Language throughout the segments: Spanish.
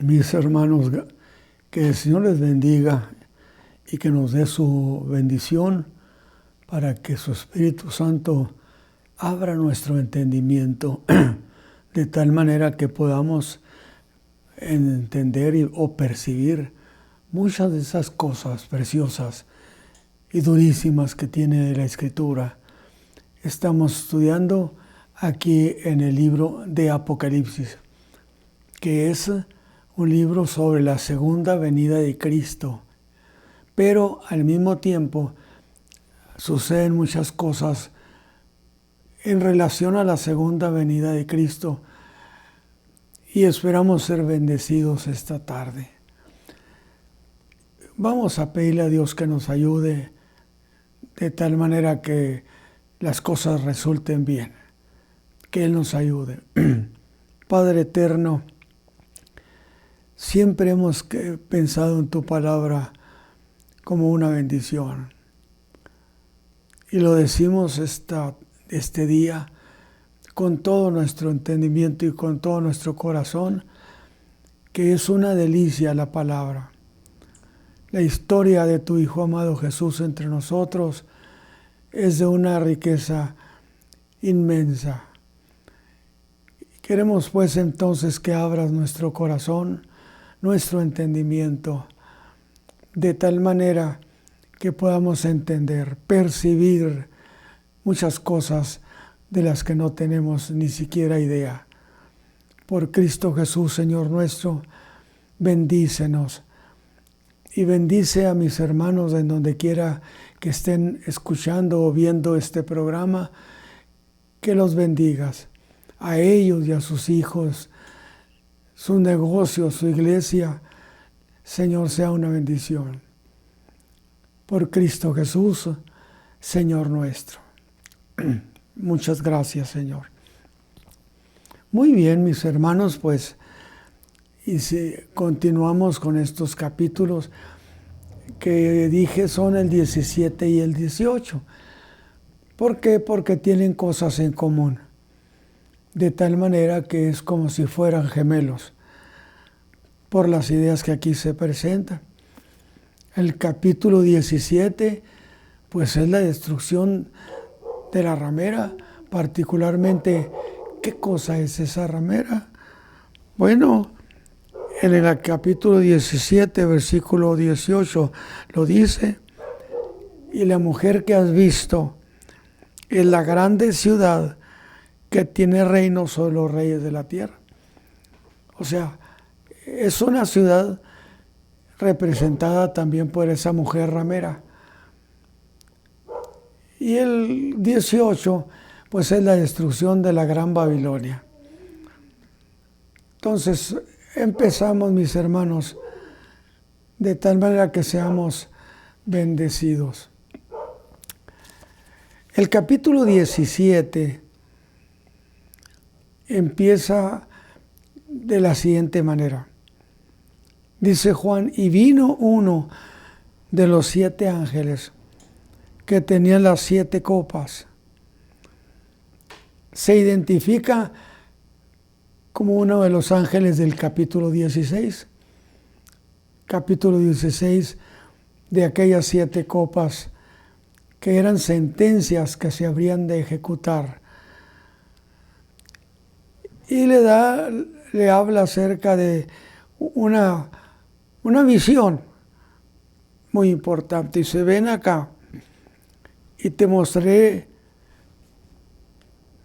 Mis hermanos, que el Señor les bendiga y que nos dé su bendición para que su Espíritu Santo abra nuestro entendimiento de tal manera que podamos entender o percibir muchas de esas cosas preciosas y durísimas que tiene la Escritura. Estamos estudiando aquí en el libro de Apocalipsis, que es un libro sobre la segunda venida de Cristo, pero al mismo tiempo suceden muchas cosas en relación a la segunda venida de Cristo y esperamos ser bendecidos esta tarde. Vamos a pedirle a Dios que nos ayude de tal manera que las cosas resulten bien, que Él nos ayude. Padre eterno, siempre hemos pensado en tu palabra como una bendición. Y lo decimos este día con todo nuestro entendimiento y con todo nuestro corazón, que es una delicia la palabra. La historia de tu Hijo amado Jesús entre nosotros es de una riqueza inmensa. Queremos pues entonces que abras nuestro corazón, nuestro entendimiento, de tal manera que podamos entender, percibir muchas cosas de las que no tenemos ni siquiera idea. Por Cristo Jesús, Señor nuestro, bendícenos y bendice a mis hermanos en donde quiera que estén escuchando o viendo este programa, que los bendigas, a ellos y a sus hijos, su negocio, su iglesia. Señor, sea una bendición. Por Cristo Jesús, Señor nuestro. Muchas gracias, Señor. Muy bien, mis hermanos, pues, y si continuamos con estos capítulos que dije son el 17 y el 18. ¿Por qué? Porque tienen cosas en común, de tal manera que es como si fueran gemelos, por las ideas que aquí se presentan. El capítulo 17, pues es la destrucción de la ramera, particularmente, ¿qué cosa es esa ramera? Bueno, en el capítulo 17, versículo 18, lo dice: y la mujer que has visto es la grande ciudad que tiene reino sobre los reyes de la tierra. O sea, es una ciudad representada también por esa mujer ramera. Y el 18, pues es la destrucción de la Gran Babilonia. Entonces, empezamos, mis hermanos, de tal manera que seamos bendecidos. El capítulo 17 empieza de la siguiente manera. Dice Juan: y vino uno de los 7 ángeles que tenía las 7 copas. Se identifica como uno de los ángeles del capítulo 16. Capítulo 16 de aquellas 7 copas que eran sentencias que se habrían de ejecutar. Y le habla acerca de una visión muy importante. Y se ven acá, y te mostré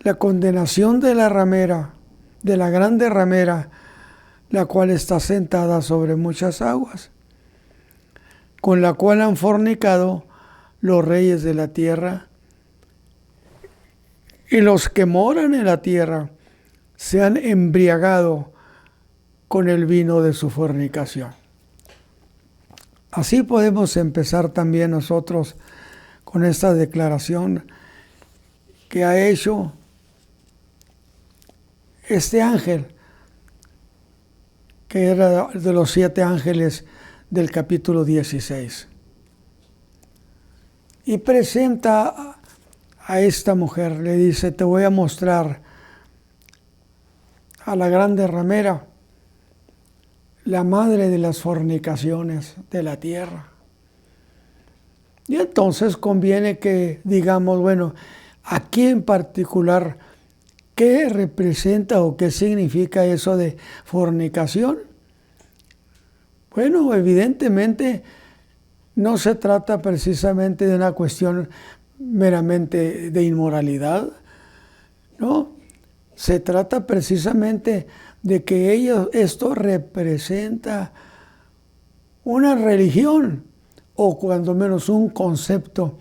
la condenación de la ramera, de la grande ramera, la cual está sentada sobre muchas aguas, con la cual han fornicado los reyes de la tierra, y los que moran en la tierra se han embriagado con el vino de su fornicación. Así podemos empezar también nosotros con esta declaración que ha hecho este ángel, que era de los 7 ángeles del capítulo 16. Y presenta a esta mujer, le dice: te voy a mostrar a la grande ramera, la madre de las fornicaciones de la tierra. Y entonces conviene que digamos, bueno, aquí en particular, ¿qué representa o qué significa eso de fornicación? Bueno, evidentemente no se trata precisamente de una cuestión meramente de inmoralidad, ¿no? Se trata precisamente de que esto representa una religión, o cuando menos un concepto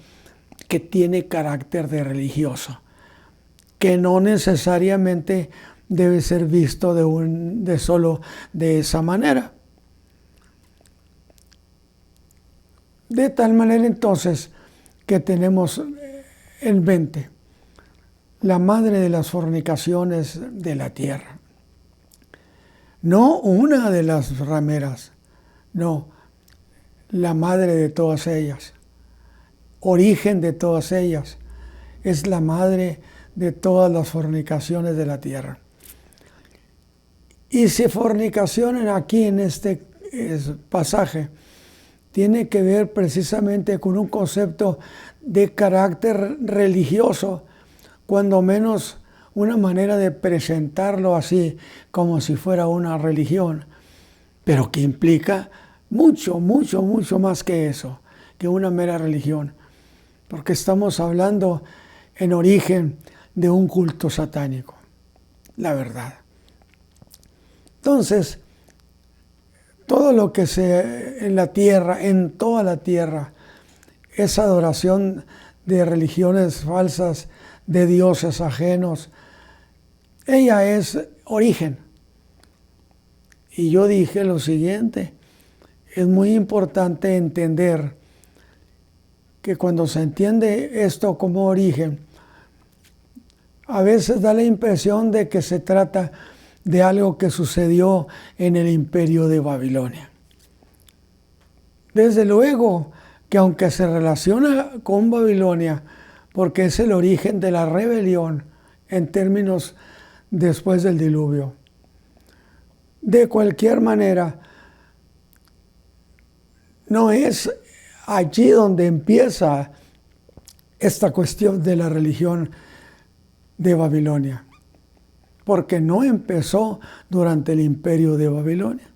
que tiene carácter de religioso, que no necesariamente debe ser visto de solo de esa manera. De tal manera entonces que tenemos en mente la madre de las fornicaciones de la tierra. No una de las rameras, no, la madre de todas ellas, origen de todas ellas, es la madre de todas las fornicaciones de la tierra. Y si fornicación aquí en este pasaje tiene que ver precisamente con un concepto de carácter religioso, cuando menos una manera de presentarlo así, como si fuera una religión, pero que implica mucho, mucho, mucho más que eso, que una mera religión, porque estamos hablando en origen de un culto satánico, la verdad. Entonces, todo lo que en la tierra, en toda la tierra, es adoración de religiones falsas, de dioses ajenos. Ella es origen. Y yo dije lo siguiente, es muy importante entender que cuando se entiende esto como origen, a veces da la impresión de que se trata de algo que sucedió en el imperio de Babilonia. Desde luego que aunque se relaciona con Babilonia, porque es el origen de la rebelión en términos después del diluvio, de cualquier manera, no es allí donde empieza esta cuestión de la religión de Babilonia, porque no empezó durante el imperio de Babilonia.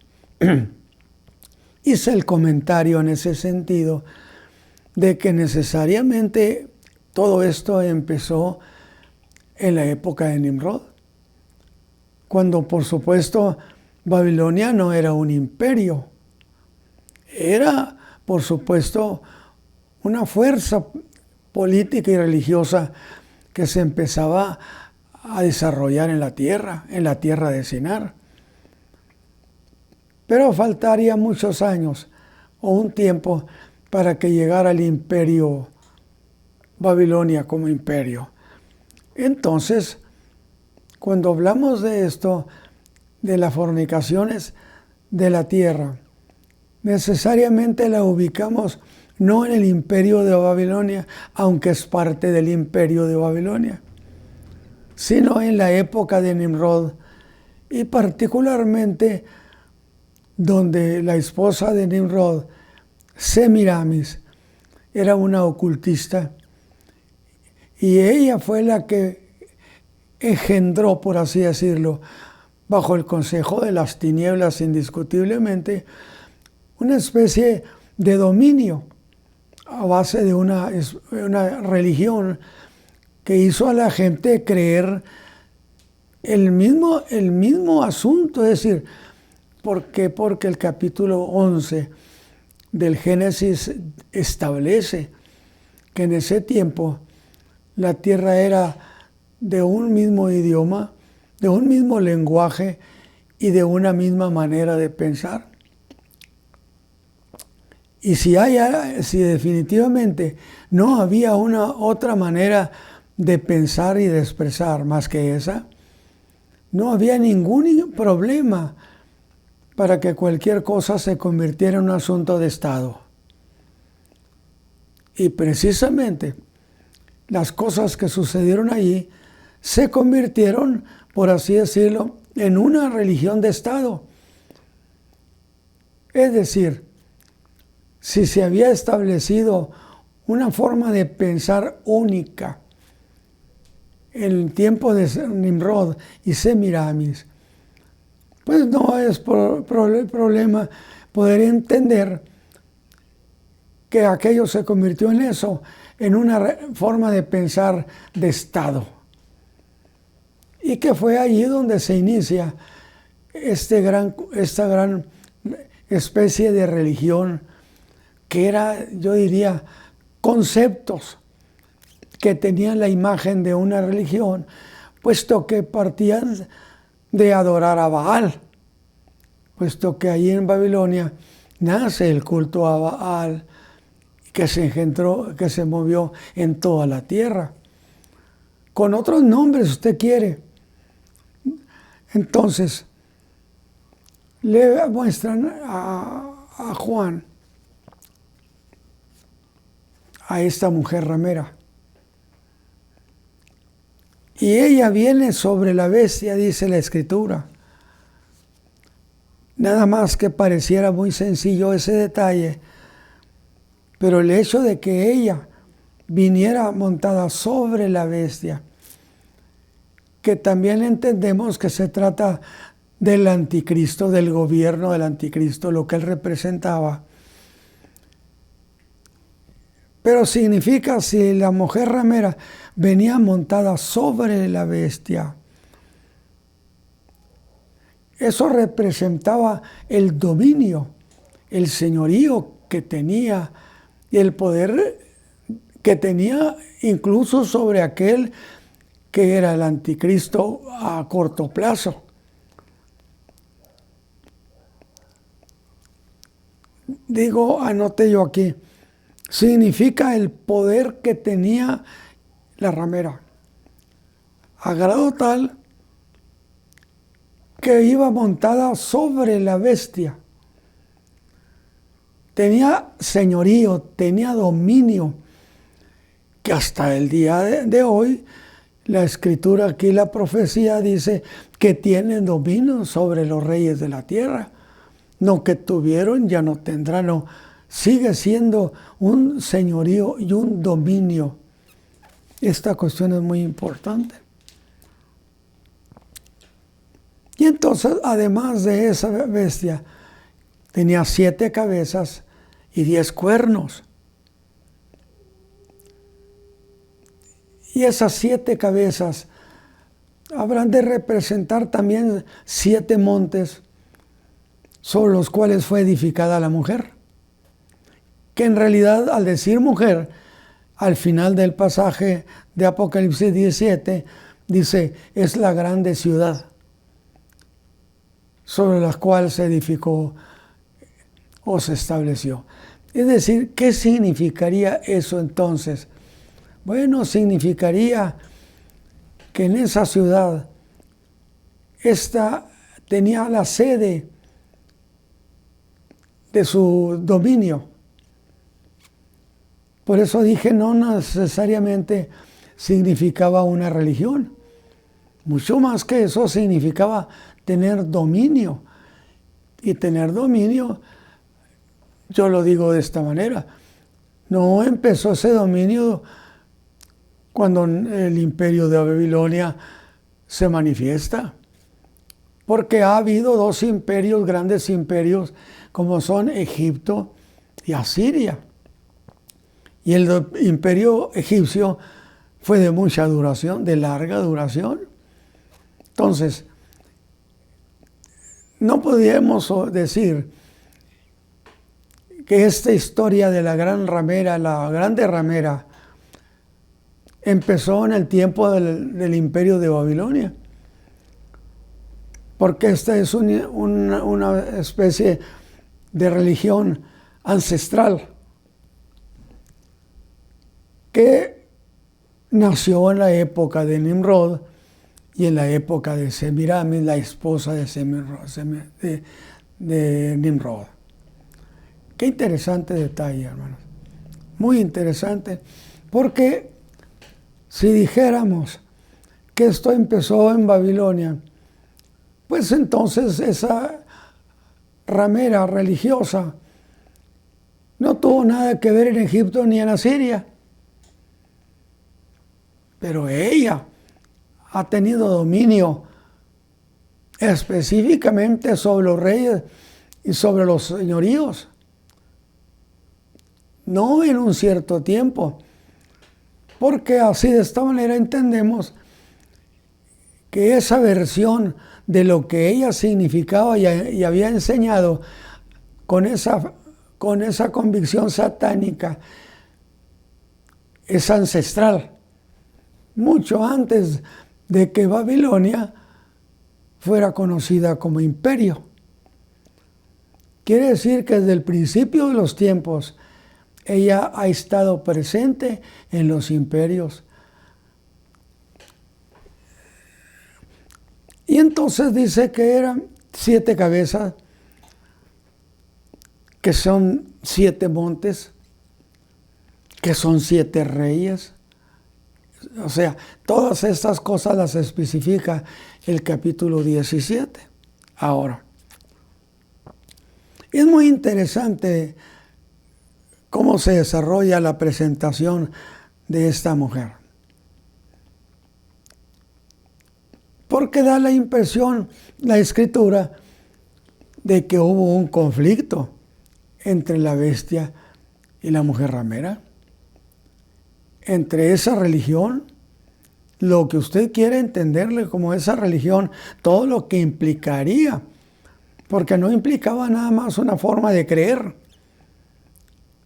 Hice el comentario en ese sentido de que necesariamente todo esto empezó en la época de Nimrod, cuando por supuesto Babilonia no era un imperio, era por supuesto una fuerza política y religiosa que se empezaba a desarrollar en la tierra de Sinar. Pero faltaría muchos años o un tiempo para que llegara el imperio Babilonia como imperio. Entonces, cuando hablamos de esto, de las fornicaciones de la tierra, necesariamente la ubicamos no en el imperio de Babilonia, aunque es parte del imperio de Babilonia, sino en la época de Nimrod, y particularmente donde la esposa de Nimrod, Semiramis, era una ocultista, y ella fue la que engendró, por así decirlo, bajo el consejo de las tinieblas indiscutiblemente, una especie de dominio a base de una religión que hizo a la gente creer el mismo asunto, es decir, ¿por qué? Porque el capítulo 11 del Génesis establece que en ese tiempo la tierra era de un mismo idioma, de un mismo lenguaje y de una misma manera de pensar. Y si definitivamente no había una otra manera de pensar y de expresar más que esa, no había ningún problema para que cualquier cosa se convirtiera en un asunto de Estado. Y precisamente las cosas que sucedieron allí se convirtieron, por así decirlo, en una religión de Estado. Es decir, si se había establecido una forma de pensar única en el tiempo de Nimrod y Semiramis, pues no es problema poder entender que aquello se convirtió en eso, en una forma de pensar de Estado. Y que fue allí donde se inicia esta gran especie de religión, que era, yo diría, conceptos que tenían la imagen de una religión, puesto que partían de adorar a Baal, puesto que allí en Babilonia nace el culto a Baal, que se engendró, que se movió en toda la tierra. Con otros nombres, si usted quiere. Entonces, le muestran a Juan, a esta mujer ramera. Y ella viene sobre la bestia, dice la Escritura. Nada más que pareciera muy sencillo ese detalle, pero el hecho de que ella viniera montada sobre la bestia, que también entendemos que se trata del anticristo, del gobierno del anticristo, lo que él representaba. Pero significa, si la mujer ramera venía montada sobre la bestia, eso representaba el dominio, el señorío que tenía y el poder que tenía incluso sobre aquel que era el anticristo a corto plazo. Digo, anoté yo aquí, significa el poder que tenía la ramera, a grado tal que iba montada sobre la bestia. Tenía señorío, tenía dominio, que hasta el día de hoy, la Escritura aquí, la profecía dice que tienen dominio sobre los reyes de la tierra. No que tuvieron, ya no tendrán, no. Sigue siendo un señorío y un dominio. Esta cuestión es muy importante. Y entonces, además de esa bestia, tenía 7 cabezas y 10 cuernos. Y esas 7 cabezas habrán de representar también 7 montes sobre los cuales fue edificada la mujer. Que en realidad, al decir mujer, al final del pasaje de Apocalipsis 17, dice, es la grande ciudad sobre la cual se edificó o se estableció. Es decir, ¿qué significaría eso entonces? Bueno, significaría que en esa ciudad esta tenía la sede de su dominio. Por eso dije, no necesariamente significaba una religión. Mucho más que eso, significaba tener dominio. Y tener dominio, yo lo digo de esta manera, no empezó ese dominio cuando el imperio de Babilonia se manifiesta. Porque ha habido 2 imperios, grandes imperios, como son Egipto y Asiria. Y el imperio egipcio fue de mucha duración, de larga duración. Entonces, no podíamos decir que esta historia de la gran ramera, la grande ramera, empezó en el tiempo del imperio de Babilonia. Porque esta es una especie de religión ancestral que nació en la época de Nimrod y en la época de Semiramis, la esposa de Nimrod. Qué interesante detalle, hermanos. Muy interesante, porque si dijéramos que esto empezó en Babilonia, pues entonces esa ramera religiosa no tuvo nada que ver en Egipto ni en Asiria. Pero ella ha tenido dominio específicamente sobre los reyes y sobre los señoríos. No en un cierto tiempo. Porque así de esta manera entendemos que esa versión de lo que ella significaba y había enseñado con esa convicción satánica es ancestral. Mucho antes de que Babilonia fuera conocida como imperio. Quiere decir que desde el principio de los tiempos ella ha estado presente en los imperios. Y entonces dice que eran 7 cabezas, que son 7 montes, que son 7 reyes. O sea, todas estas cosas las especifica el capítulo 17. Ahora, es muy interesante cómo se desarrolla la presentación de esta mujer. Porque da la impresión, la escritura, de que hubo un conflicto entre la bestia y la mujer ramera. Entre esa religión, lo que usted quiere entenderle como esa religión, todo lo que implicaría, porque no implicaba nada más una forma de creer,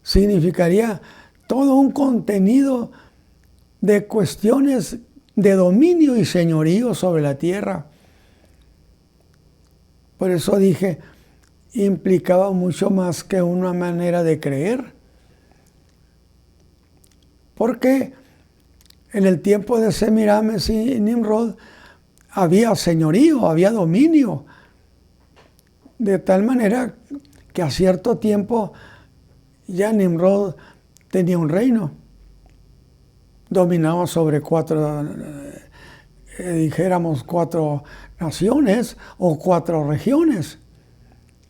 significaría todo un contenido de cuestiones de dominio y señorío sobre la tierra. Por eso dije, implicaba mucho más que una manera de creer. Porque en el tiempo de Semiramis y Nimrod había señorío, había dominio. De tal manera que a cierto tiempo ya Nimrod tenía un reino. Dominaba sobre 4 naciones o 4 regiones.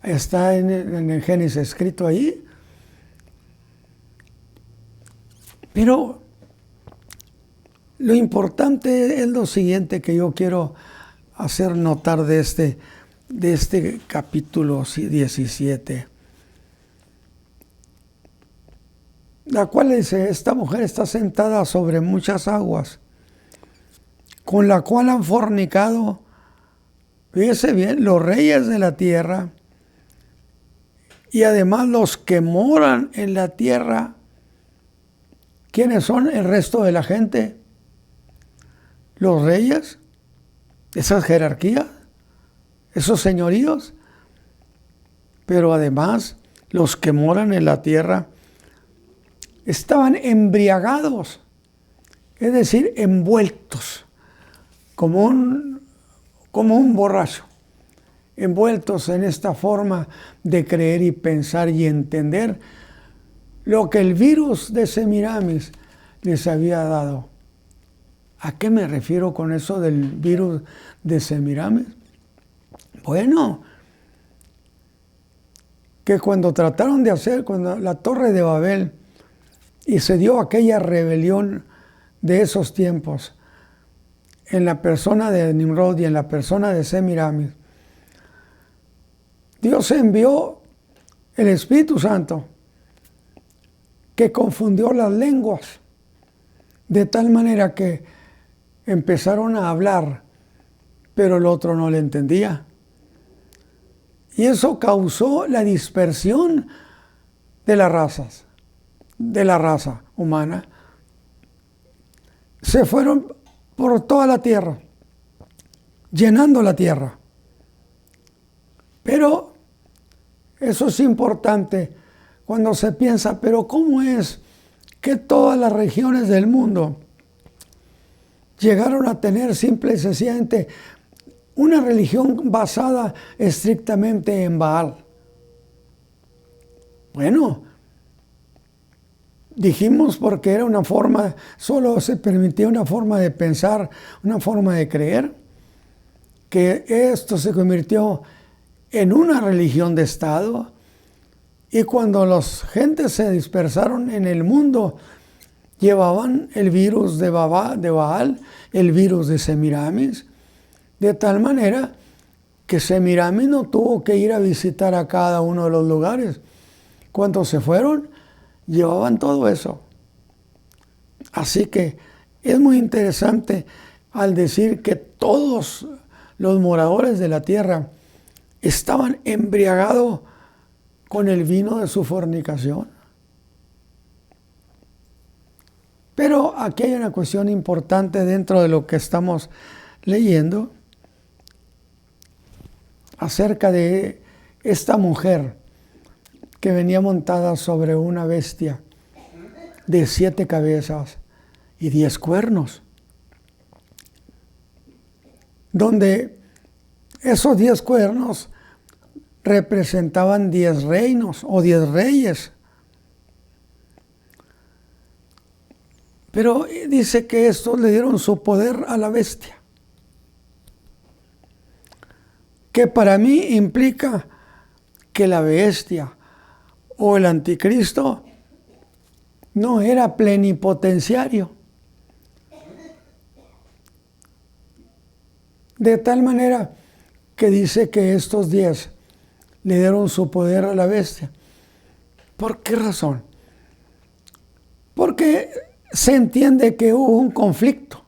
Está en el Génesis escrito ahí. Pero lo importante es lo siguiente que yo quiero hacer notar de este capítulo 17. La cual dice, esta mujer está sentada sobre muchas aguas, con la cual han fornicado, fíjese bien, los reyes de la tierra, y además los que moran en la tierra. ¿Quiénes son el resto de la gente? Los reyes, esas jerarquías, esos señoríos, pero además los que moran en la tierra estaban embriagados, es decir, envueltos, como un borracho, envueltos en esta forma de creer y pensar y entender lo que el virus de Semiramis les había dado. ¿A qué me refiero con eso del virus de Semiramis? Bueno, que cuando trataron de hacer, cuando la Torre de Babel, y se dio aquella rebelión de esos tiempos, en la persona de Nimrod y en la persona de Semiramis, Dios envió el Espíritu Santo, que confundió las lenguas, de tal manera que empezaron a hablar, pero el otro no le entendía. Y eso causó la dispersión de las razas, de la raza humana. Se fueron por toda la tierra, llenando la tierra. Pero eso es importante cuando se piensa, pero ¿cómo es que todas las regiones del mundo llegaron a tener simple y sencillamente una religión basada estrictamente en Baal? Bueno, dijimos porque era una forma, solo se permitía una forma de pensar, una forma de creer, que esto se convirtió en una religión de Estado, y cuando las gentes se dispersaron en el mundo, llevaban el virus de Baal, el virus de Semiramis, de tal manera que Semiramis no tuvo que ir a visitar a cada uno de los lugares. Cuando se fueron, llevaban todo eso. Así que es muy interesante al decir que todos los moradores de la tierra estaban embriagados con el vino de su fornicación. Pero aquí hay una cuestión importante dentro de lo que estamos leyendo acerca de esta mujer que venía montada sobre una bestia de 7 cabezas y 10 cuernos, donde esos 10 cuernos representaban 10 reinos o 10 reyes. Pero dice que estos le dieron su poder a la bestia, que para mí implica que la bestia o el anticristo no era plenipotenciario. De tal manera que dice que estos 10 le dieron su poder a la bestia. ¿Por qué razón? Porque se entiende que hubo un conflicto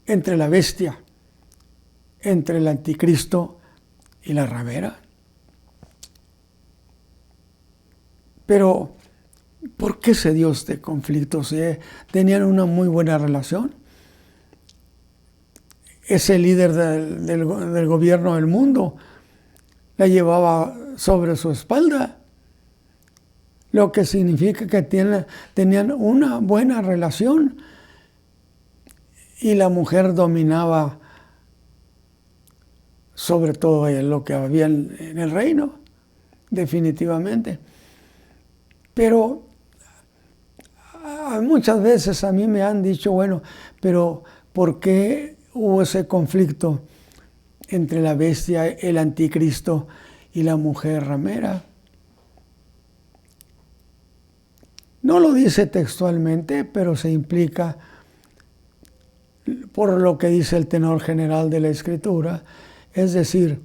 entre la bestia, entre el anticristo y la ramera. Pero, ¿por qué se dio este conflicto? ¿Tenían una muy buena relación? Ese líder del gobierno del mundo la llevaba sobre su espalda, lo que significa que tenían una buena relación, y la mujer dominaba sobre todo lo que había en el reino, definitivamente. Pero muchas veces a mí me han dicho, bueno, pero ¿por qué hubo ese conflicto entre la bestia, el anticristo y la mujer ramera? No lo dice textualmente, pero se implica por lo que dice el tenor general de la Escritura. Es decir,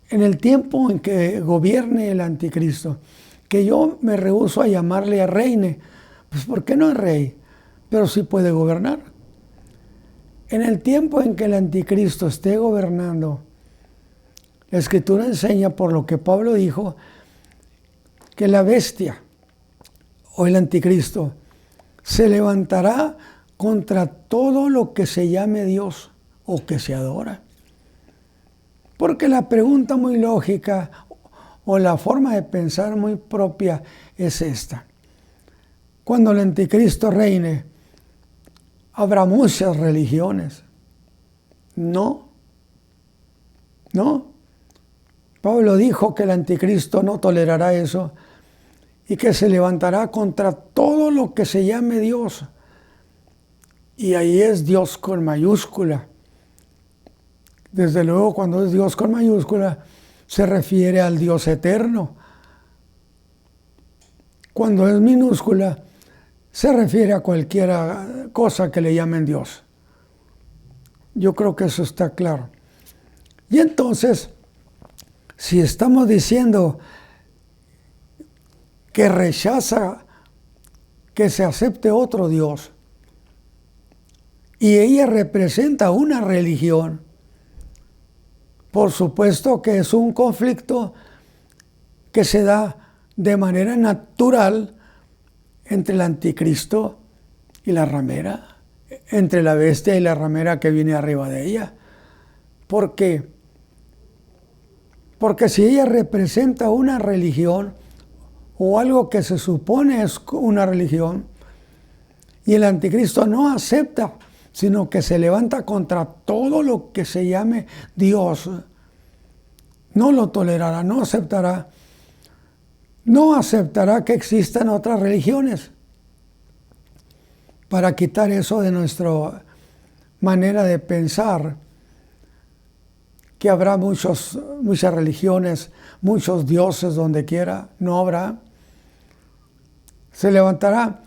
en el tiempo en que gobierne el anticristo, que yo me rehúso a llamarle a reine, pues porque no es rey, pero sí puede gobernar. En el tiempo en que el anticristo esté gobernando, la Escritura enseña, por lo que Pablo dijo, que la bestia o el anticristo se levantará contra todo lo que se llame Dios o que se adora. Porque la pregunta muy lógica o la forma de pensar muy propia es esta: cuando el anticristo reine, ¿habrá muchas religiones? No. Pablo dijo que el anticristo no tolerará eso y que se levantará contra todo lo que se llame Dios. Y ahí es Dios con mayúscula. Desde luego, cuando es Dios con mayúscula, se refiere al Dios eterno. Cuando es minúscula, se refiere a cualquier cosa que le llamen Dios. Yo creo que eso está claro. Y entonces, si estamos diciendo que rechaza que se acepte otro Dios, y ella representa una religión, por supuesto que es un conflicto que se da de manera natural entre el anticristo y la ramera, entre la bestia y la ramera que viene arriba de ella. ¿Por qué? Porque si ella representa una religión o algo que se supone es una religión, y el anticristo no acepta, sino que se levanta contra todo lo que se llame Dios, no lo tolerará, no aceptará que existan otras religiones. Para quitar eso de nuestra manera de pensar, que habrá muchas religiones, muchos dioses donde quiera. No habrá. Se levantará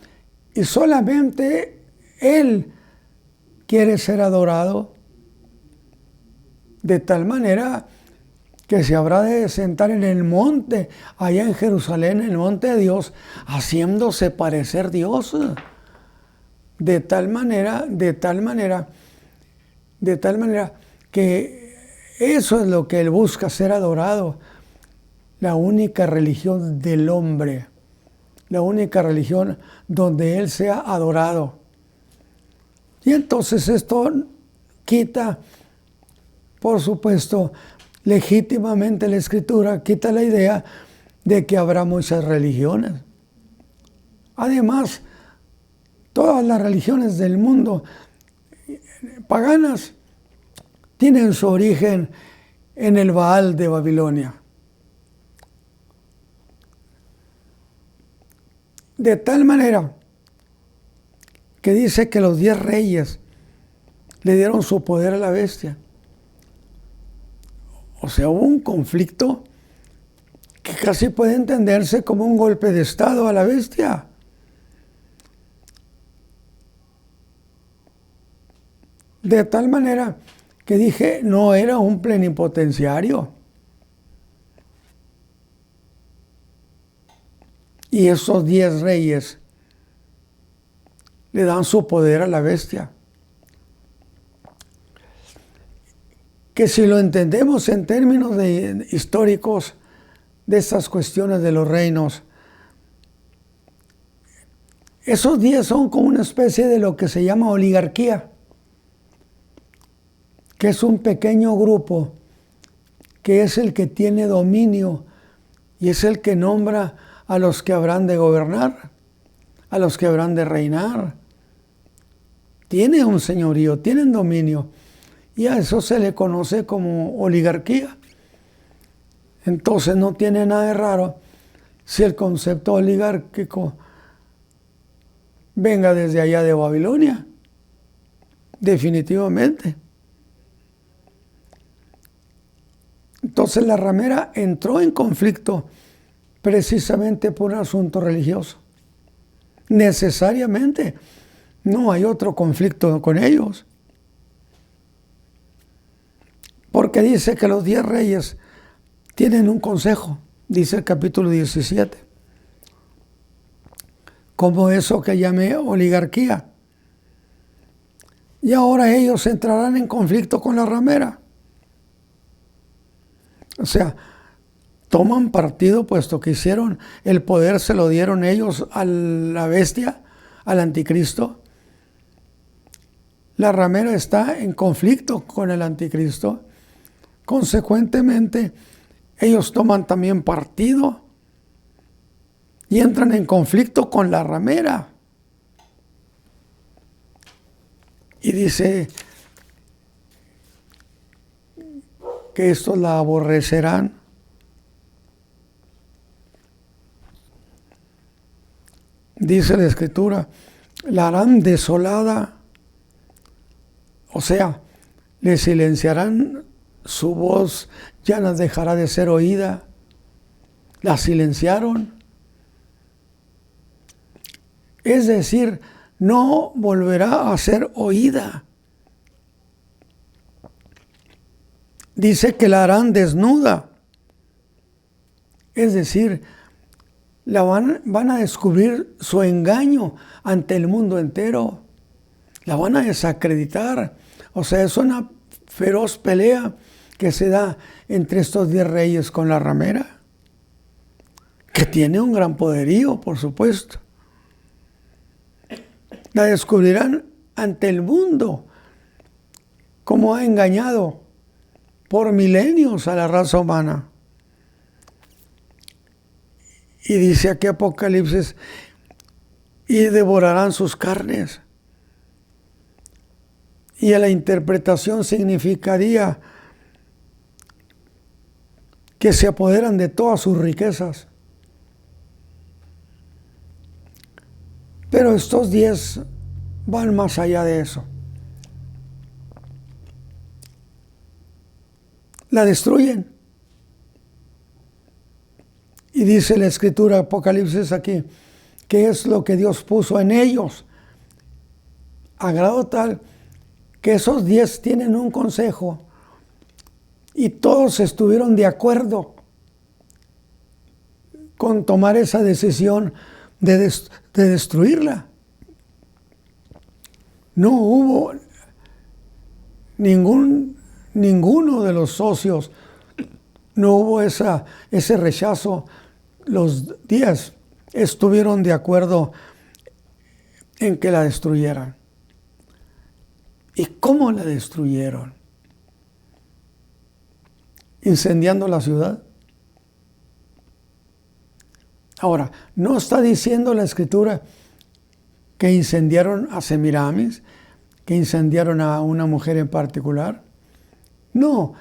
y solamente Él quiere ser adorado, de tal manera que se habrá de sentar en el monte, allá en Jerusalén, en el monte de Dios, haciéndose parecer Dios. De tal manera que eso es lo que Él busca, ser adorado. La única religión del hombre, la única religión donde Él sea adorado. Y entonces esto quita, por supuesto, legítimamente la Escritura quita la idea de que habrá muchas religiones. Además, todas las religiones del mundo paganas tienen su origen en el Baal de Babilonia. De tal manera que dice que los 10 reyes le dieron su poder a la bestia. O sea, hubo un conflicto que casi puede entenderse como un golpe de estado a la bestia. De tal manera que dije, no era un plenipotenciario. Y esos 10 reyes le dan su poder a la bestia. Que si lo entendemos en términos históricos de estas cuestiones de los reinos, esos 10 son como una especie de lo que se llama oligarquía, que es un pequeño grupo que es el que tiene dominio y es el que nombra a los que habrán de gobernar, a los que habrán de reinar. Tiene un señorío, tienen dominio, y a eso se le conoce como oligarquía. Entonces no tiene nada de raro si el concepto oligárquico venga desde allá de Babilonia, definitivamente. Entonces la ramera entró en conflicto precisamente por un asunto religioso. Necesariamente no hay otro conflicto con ellos. Porque dice que los 10 reyes tienen un consejo, dice el capítulo 17. Como eso que llamé oligarquía. Y ahora ellos entrarán en conflicto con la ramera. O sea, toman partido puesto que hicieron, el poder se lo dieron ellos a la bestia, al anticristo. La ramera está en conflicto con el anticristo. Consecuentemente, ellos toman también partido y entran en conflicto con la ramera. Y dice que estos la aborrecerán. Dice la Escritura, la harán desolada, o sea, le silenciarán su voz, ya no dejará de ser oída. La silenciaron. Es decir, no volverá a ser oída. Dice que la harán desnuda. Es decir, van a descubrir su engaño ante el mundo entero. La van a desacreditar. O sea, es una feroz pelea que se da entre estos 10 reyes con la ramera, que tiene un gran poderío, por supuesto. La descubrirán ante el mundo, como ha engañado por milenios a la raza humana. Y dice aquí Apocalipsis, y devorarán sus carnes. Y a la interpretación significaría que se apoderan de todas sus riquezas. Pero estos 10 van más allá de eso. la destruyen. Y dice la Escritura, Apocalipsis aquí, que es lo que Dios puso en ellos, a grado tal que esos 10 tienen un consejo y todos estuvieron de acuerdo con tomar esa decisión de destruirla. No hubo ninguno de los socios, no hubo ese rechazo. Los 10 estuvieron de acuerdo en que la destruyeran. ¿Y cómo la destruyeron? Incendiando la ciudad. Ahora, no está diciendo la Escritura que incendiaron a Semiramis, que incendiaron a una mujer en particular. No,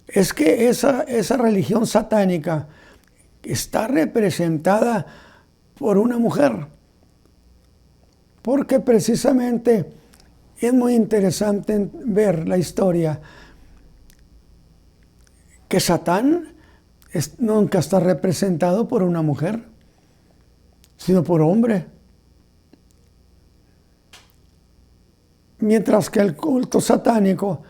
es que esa religión satánica está representada por una mujer. Porque precisamente es muy interesante ver la historia que Satán nunca está representado por una mujer, sino por hombre. Mientras que el culto satánico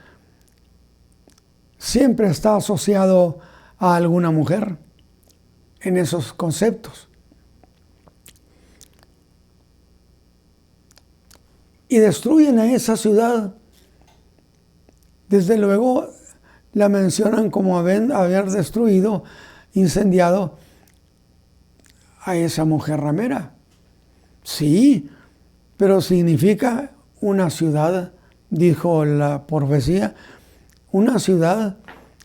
siempre está asociado a alguna mujer en esos conceptos. Y destruyen a esa ciudad. Desde luego la mencionan como haber destruido, incendiado a esa mujer ramera. Sí, pero significa una ciudad, dijo la profecía, una ciudad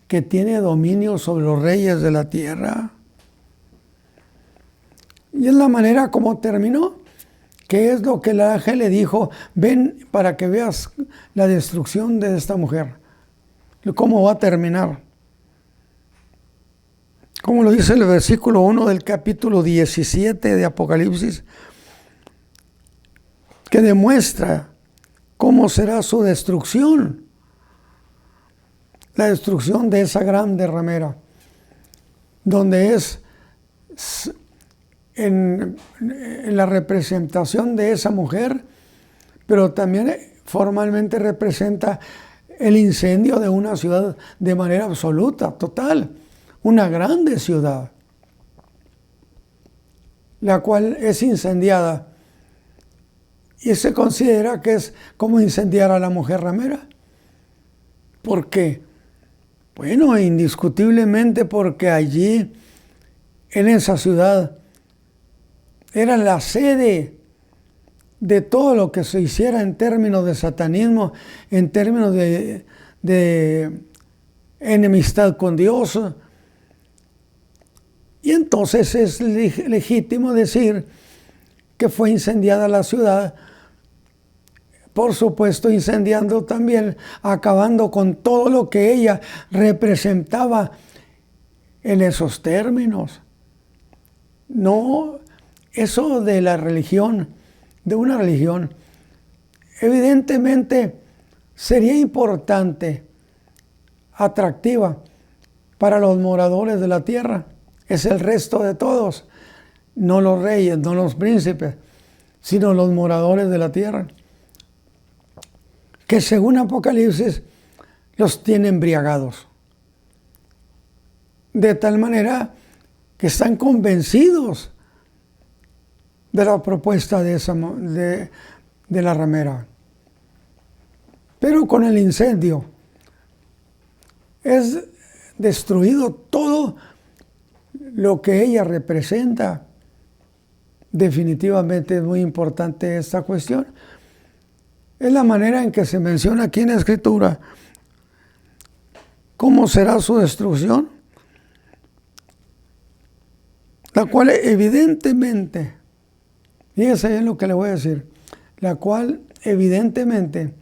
que tiene dominio sobre los reyes de la tierra. Y es la manera como terminó. ¿Qué es lo que el ángel le dijo? Ven para que veas la destrucción de esta mujer. ¿Cómo va a terminar? Como lo dice el versículo 1 del capítulo 17 de Apocalipsis, que demuestra cómo será su destrucción. La destrucción de esa grande ramera, donde es en la representación de esa mujer, pero también formalmente representa el incendio de una ciudad de manera absoluta, total, una grande ciudad, la cual es incendiada y se considera que es como incendiar a la mujer ramera. ¿Por qué? Bueno, indiscutiblemente porque allí, en esa ciudad, era la sede de todo lo que se hiciera en términos de satanismo, en términos de enemistad con Dios. Y entonces es legítimo decir que fue incendiada la ciudad, por supuesto incendiando también, acabando con todo lo que ella representaba en esos términos. No, eso de la religión, de una religión, evidentemente sería importante, atractiva para los moradores de la tierra. Es el resto de todos, no los reyes, no los príncipes, sino los moradores de la tierra, que según Apocalipsis los tiene embriagados, de tal manera que están convencidos de la propuesta de la ramera. Pero con el incendio es destruido todo lo que ella representa. Definitivamente es muy importante esta cuestión. Es la manera en que se menciona aquí en la Escritura. ¿Cómo será su destrucción? La cual evidentemente, fíjese bien lo que le voy a decir, la cual evidentemente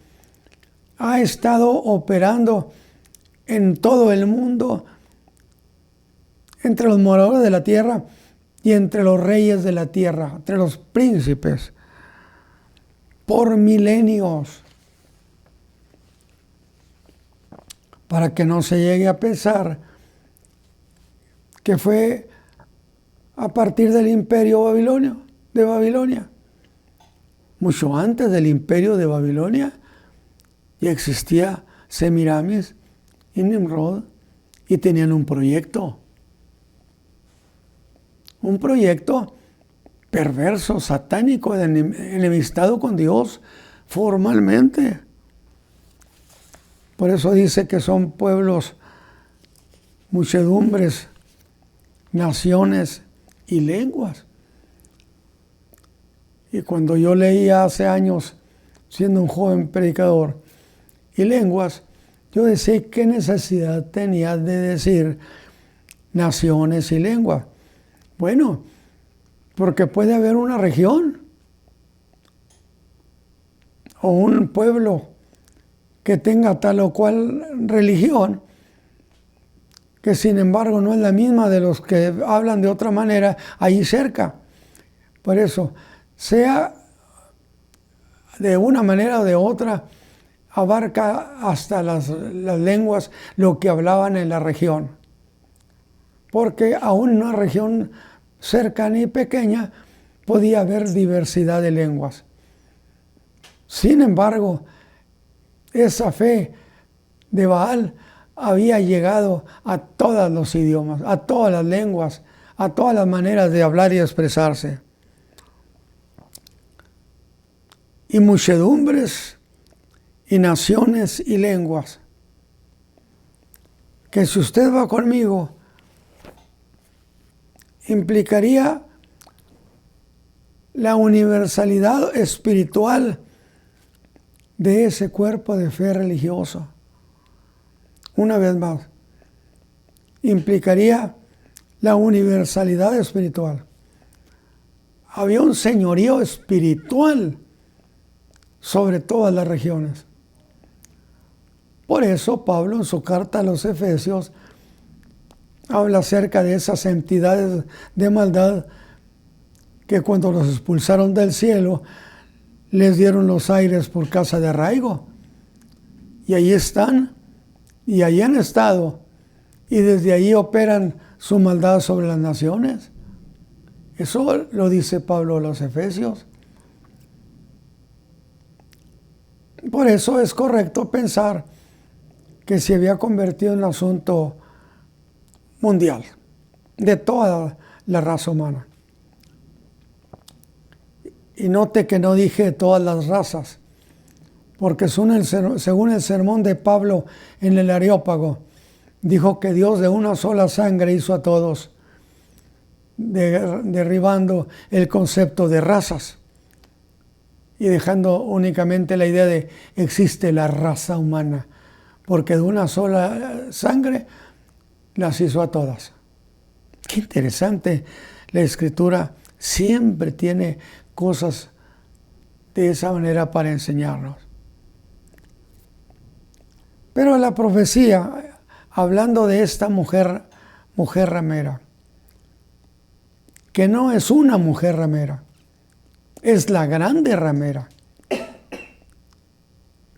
ha estado operando en todo el mundo, entre los moradores de la tierra y entre los reyes de la tierra, entre los príncipes, por milenios. para que no se llegue a pensar que fue a partir del imperio de Babilonia. Mucho antes del imperio de Babilonia ya existía Semiramis y Nimrod y tenían un proyecto perverso, satánico, enemistado con Dios formalmente. Por eso dice que son pueblos, muchedumbres, naciones y lenguas. Y cuando yo leía hace años, siendo un joven predicador, y lenguas, yo decía, ¿qué necesidad tenía de decir naciones y lenguas? Bueno, porque puede haber una región o un pueblo que tenga tal o cual religión, que sin embargo no es la misma de los que hablan de otra manera ahí cerca. Por eso, sea de una manera o de otra, abarca hasta las lenguas lo que hablaban en la región. Porque aún en una región cercana y pequeña podía haber diversidad de lenguas. Sin embargo, esa fe de Baal había llegado a todos los idiomas, a todas las lenguas, a todas las maneras de hablar y expresarse. Y muchedumbres y naciones y lenguas. Que si usted va conmigo, implicaría la universalidad espiritual de ese cuerpo de fe religioso. Una vez más, implicaría la universalidad espiritual. Había un señorío espiritual sobre todas las regiones. Por eso Pablo en su carta a los Efesios habla acerca de esas entidades de maldad que cuando los expulsaron del cielo les dieron los aires por casa de arraigo. Y ahí están, y ahí han estado, y desde ahí operan su maldad sobre las naciones. Eso lo dice Pablo a los Efesios. Por eso es correcto pensar que se había convertido en un asunto mundial, de toda la raza humana. Y note que no dije todas las razas, porque según el sermón de Pablo en el Areópago, dijo que Dios de una sola sangre hizo a todos, derribando el concepto de razas y dejando únicamente la idea de existe la raza humana, porque de una sola sangre las hizo a todas. Qué interesante, la Escritura siempre tiene cosas de esa manera para enseñarnos. Pero la profecía, hablando de esta mujer ramera, que no es una mujer ramera, es la grande ramera,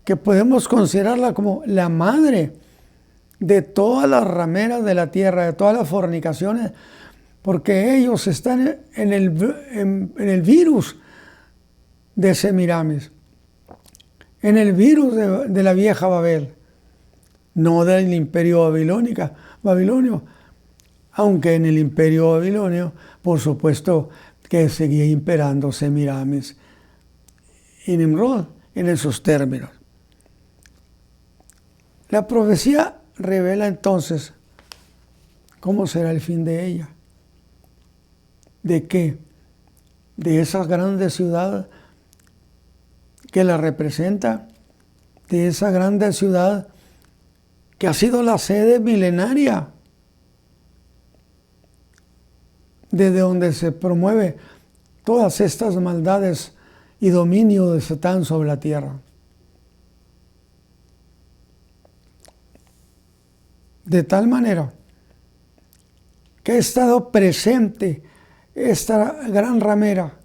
que podemos considerarla como la madre de todas las rameras de la tierra, de todas las fornicaciones, porque ellos están en el virus de Semiramis, en el virus de la vieja Babel, no del imperio babilonio, aunque en el imperio babilonio, por supuesto, que seguía imperando Semiramis y Nimrod en esos términos. La profecía revela entonces cómo será el fin de ella. ¿De qué? De esa grande ciudad que la representa, de esa grande ciudad que ha sido la sede milenaria, desde donde se promueve todas estas maldades y dominio de Satán sobre la tierra. De tal manera que ha estado presente esta gran ramera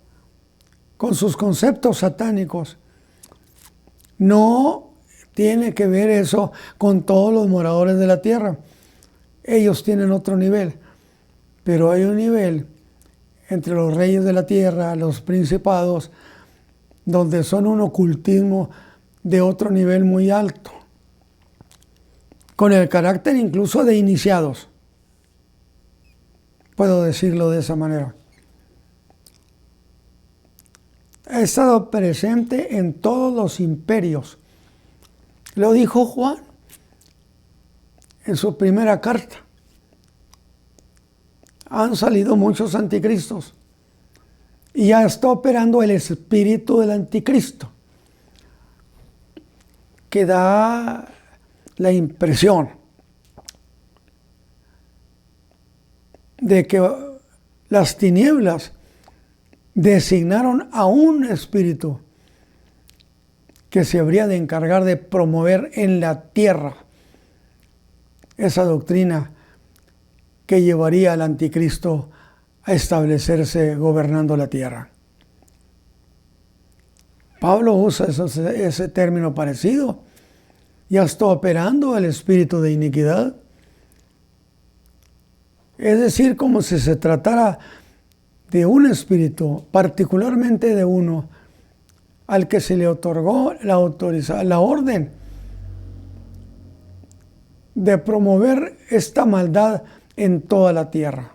con sus conceptos satánicos. No tiene que ver eso con todos los moradores de la tierra. Ellos tienen otro nivel, pero hay un nivel entre los reyes de la tierra, los principados, donde son un ocultismo de otro nivel muy alto, con el carácter incluso de iniciados. Puedo decirlo de esa manera. Ha estado presente en todos los imperios. Lo dijo Juan en su primera carta. Han salido muchos anticristos y ya está operando el espíritu del anticristo, que da la impresión de que las tinieblas designaron a un espíritu que se habría de encargar de promover en la tierra esa doctrina que llevaría al anticristo a establecerse gobernando la tierra. Pablo usa ese término parecido. Ya está operando el espíritu de iniquidad. Es decir, como si se tratara de un espíritu, particularmente de uno, al que se le otorgó la orden de promover esta maldad en toda la tierra.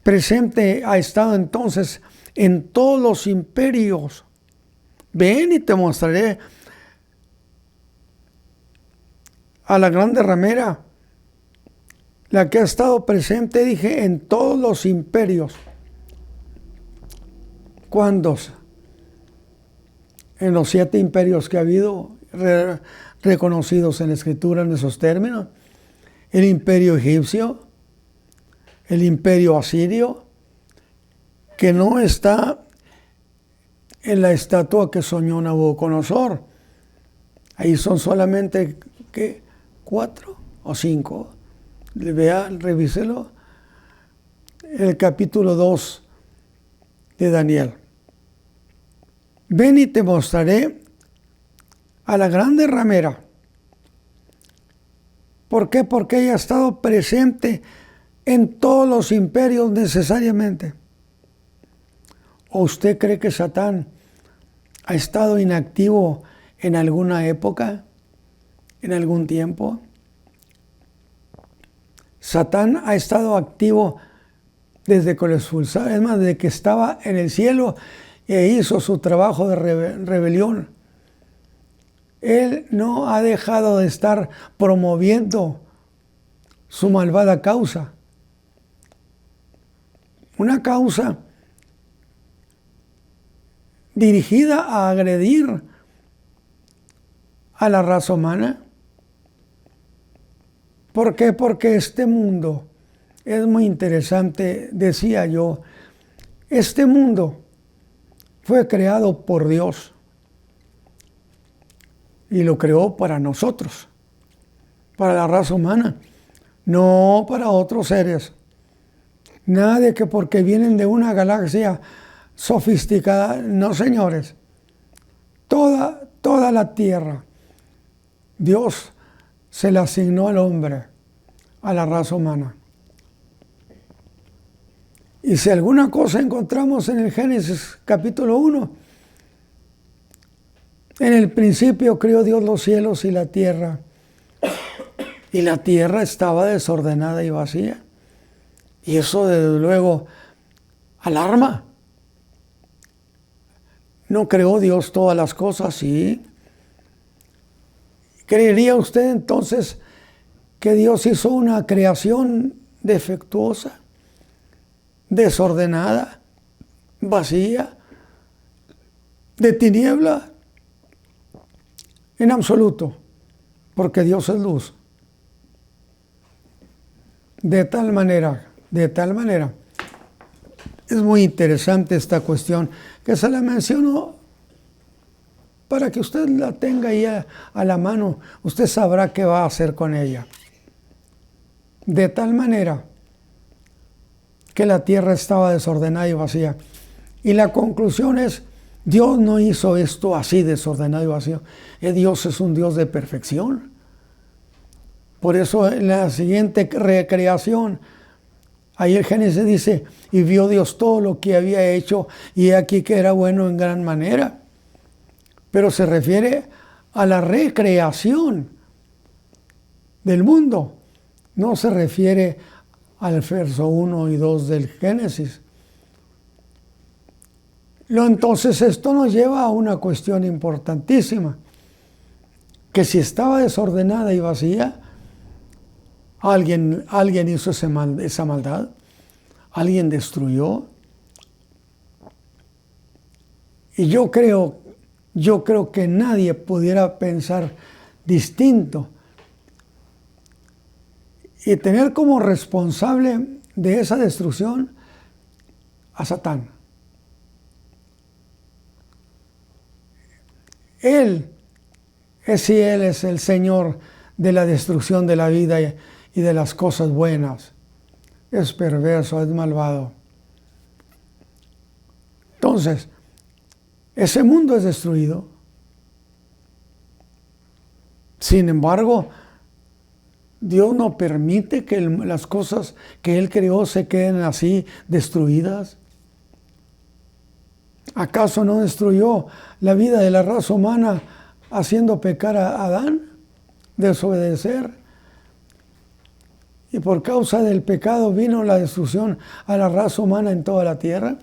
Presente ha estado entonces en todos los imperios. Ven y te mostraré a la grande ramera, la que ha estado presente, dije, en todos los imperios. ¿Cuántos? En los 7 imperios que ha habido, reconocidos en la Escritura en esos términos. El imperio egipcio, el imperio asirio, que no está en la estatua que soñó Nabucodonosor. Ahí son solamente, ¿qué? 4 o 5. Vea, revíselo. El capítulo 2 de Daniel. Ven y te mostraré a la grande ramera. ¿Por qué? Porque ella ha estado presente en todos los imperios necesariamente. ¿O usted cree que Satán ha estado inactivo en alguna época, en algún tiempo? Satán ha estado activo desde que lo expulsaron, es más, desde que estaba en el cielo e hizo su trabajo de rebelión. Él no ha dejado de estar promoviendo su malvada causa. Una causa dirigida a agredir a la raza humana. ¿Por qué? Porque este mundo es muy interesante, decía yo. Este mundo fue creado por Dios y lo creó para nosotros, para la raza humana, no para otros seres. Nada de que porque vienen de una galaxia sofisticada, no, señores. Toda la tierra, Dios se la asignó al hombre, a la raza humana. Y si alguna cosa encontramos en el Génesis capítulo 1, en el principio creó Dios los cielos y la tierra. Y la tierra estaba desordenada y vacía. Y eso desde luego alarma. ¿No creó Dios todas las cosas? Sí. ¿Creería usted entonces que Dios hizo una creación defectuosa, desordenada, vacía, de tiniebla? En absoluto, porque Dios es luz. De tal manera, es muy interesante esta cuestión, que se la menciono para que usted la tenga ahí a la mano. Usted sabrá qué va a hacer con ella. De tal manera que la tierra estaba desordenada y vacía. Y la conclusión es Dios no hizo esto así desordenado y vacío. Dios es un Dios de perfección. Por eso en la siguiente recreación, ahí el Génesis dice, y vio Dios todo lo que había hecho, y aquí que era bueno en gran manera. Pero se refiere a la recreación del mundo. No se refiere al verso 1 y 2 del Génesis. Entonces esto nos lleva a una cuestión importantísima, que si estaba desordenada y vacía, alguien hizo esa maldad, alguien destruyó. Y yo creo que nadie pudiera pensar distinto y tener como responsable de esa destrucción a Satán. Él es el Señor de la destrucción de la vida y de las cosas buenas. Es perverso, es malvado. Entonces, ese mundo es destruido. Sin embargo, Dios no permite que las cosas que Él creó se queden así destruidas. ¿Acaso no destruyó la vida de la raza humana haciendo pecar a Adán? Desobedecer. Y por causa del pecado vino la destrucción a la raza humana en toda la tierra.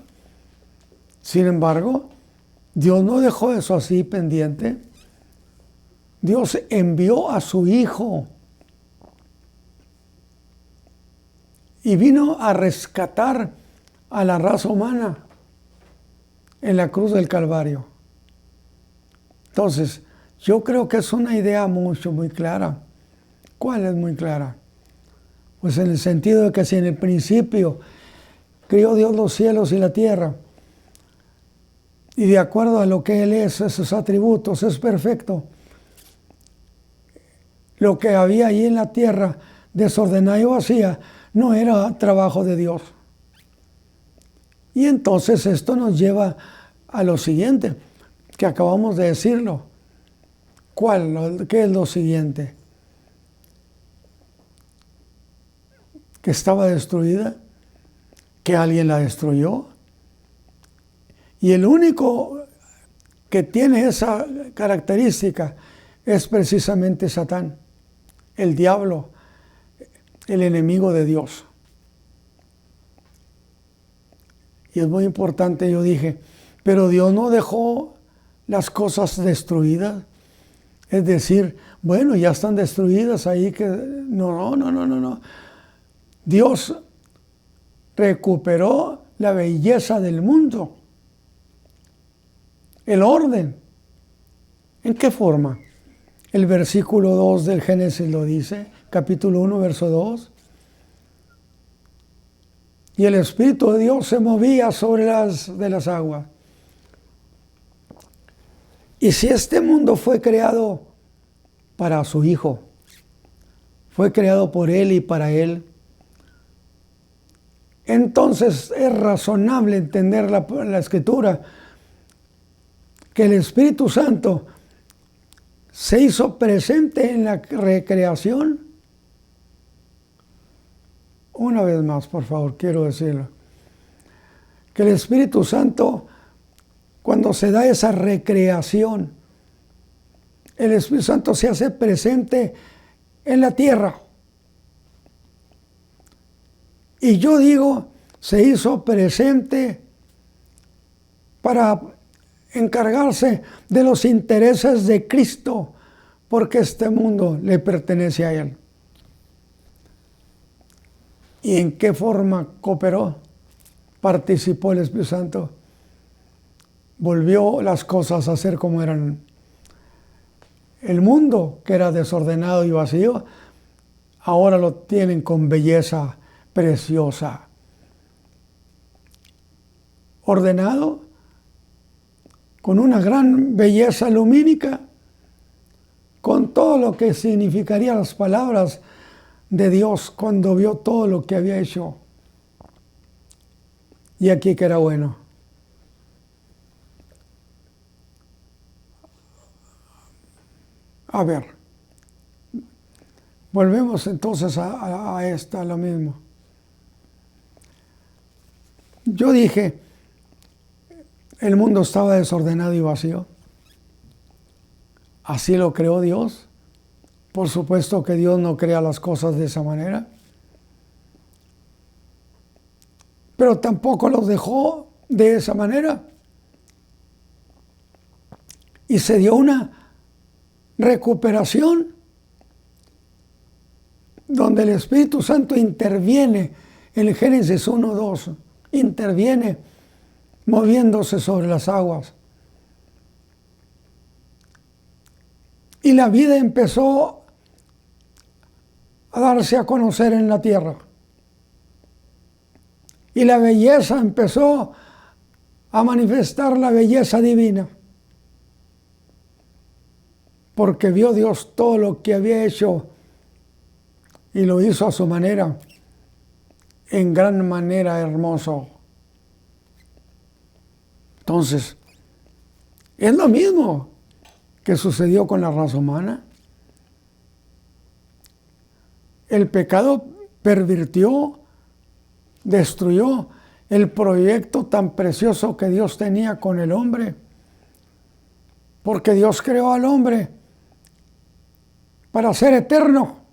Sin embargo, Dios no dejó eso así pendiente. Dios envió a su Hijo y vino a rescatar a la raza humana en la cruz del Calvario. Entonces, yo creo que es una idea muy clara. ¿Cuál es muy clara? Pues en el sentido de que si en el principio crió Dios los cielos y la tierra, y de acuerdo a lo que Él es, esos atributos, es perfecto, lo que había ahí en la tierra desordenada y vacía no era trabajo de Dios. Y entonces esto nos lleva a lo siguiente, que acabamos de decirlo. ¿Qué es lo siguiente? Que estaba destruida, que alguien la destruyó. Y el único que tiene esa característica es precisamente Satán, el diablo, el enemigo de Dios. Y es muy importante, yo dije, pero Dios no dejó las cosas destruidas. Es decir, bueno, ya están destruidas ahí que... No. Dios recuperó la belleza del mundo, el orden. ¿En qué forma? El versículo 2 del Génesis lo dice, capítulo 1, verso 2. Y el Espíritu de Dios se movía sobre las aguas. Y si este mundo fue creado para su Hijo, fue creado por Él y para Él, entonces es razonable entender la Escritura, que el Espíritu Santo se hizo presente en la recreación. Una vez más, por favor, quiero decirlo. Que el Espíritu Santo, cuando se da esa recreación, el Espíritu Santo se hace presente en la tierra. Y yo digo, se hizo presente para encargarse de los intereses de Cristo, porque este mundo le pertenece a Él. ¿Y en qué forma cooperó? Participó el Espíritu Santo. Volvió las cosas a ser como eran. El mundo, que era desordenado y vacío, ahora lo tienen con belleza preciosa. Ordenado, con una gran belleza lumínica, con todo lo que significaría las palabras de Dios cuando vio todo lo que había hecho. Y aquí que era bueno. A ver, volvemos entonces a lo mismo. Yo dije, el mundo estaba desordenado y vacío. Así lo creó Dios. Por supuesto que Dios no crea las cosas de esa manera. Pero tampoco los dejó de esa manera. Y se dio una recuperación donde el Espíritu Santo interviene en Génesis 1:2, interviene moviéndose sobre las aguas. Y la vida empezó a darse a conocer en la tierra. Y la belleza empezó a manifestar la belleza divina. Porque vio Dios todo lo que había hecho y lo hizo a su manera, en gran manera hermoso. Entonces, es lo mismo que sucedió con la raza humana. El pecado pervirtió, destruyó el proyecto tan precioso que Dios tenía con el hombre. Porque Dios creó al hombre para ser eterno.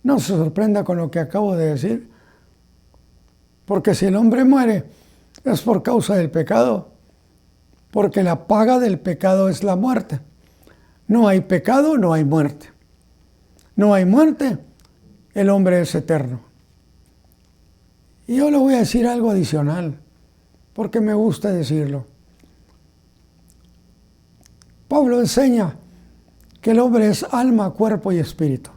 No se sorprenda con lo que acabo de decir. Porque si el hombre muere, es por causa del pecado. Porque la paga del pecado es la muerte. No hay pecado, no hay muerte. No hay muerte, el hombre es eterno. Y yo le voy a decir algo adicional, porque me gusta decirlo. Pablo enseña que el hombre es alma, cuerpo y espíritu.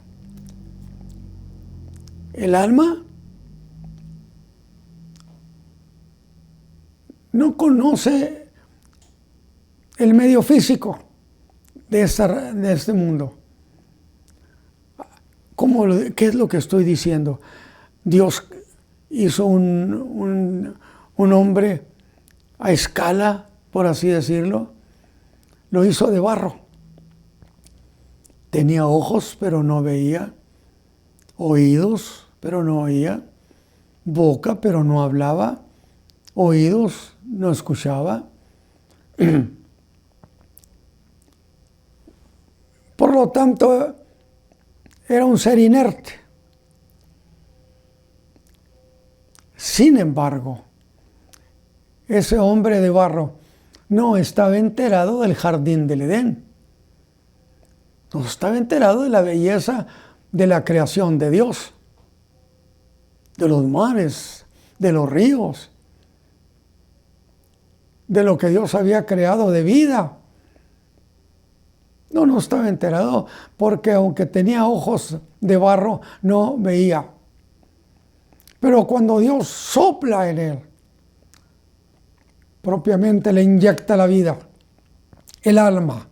El alma no conoce el medio físico de este mundo. ¿Qué es lo que estoy diciendo? Dios hizo un hombre a escala, por así decirlo. Lo hizo de barro. Tenía ojos, pero no veía. Oídos, pero no oía. Boca, pero no hablaba. Oídos, no escuchaba. Por lo tanto, era un ser inerte. Sin embargo, ese hombre de barro no estaba enterado del jardín del Edén. No estaba enterado de la belleza de la creación de Dios, de los mares, de los ríos, de lo que Dios había creado de vida. No estaba enterado porque aunque tenía ojos de barro, no veía. Pero cuando Dios sopla en él, propiamente le inyecta la vida, el alma.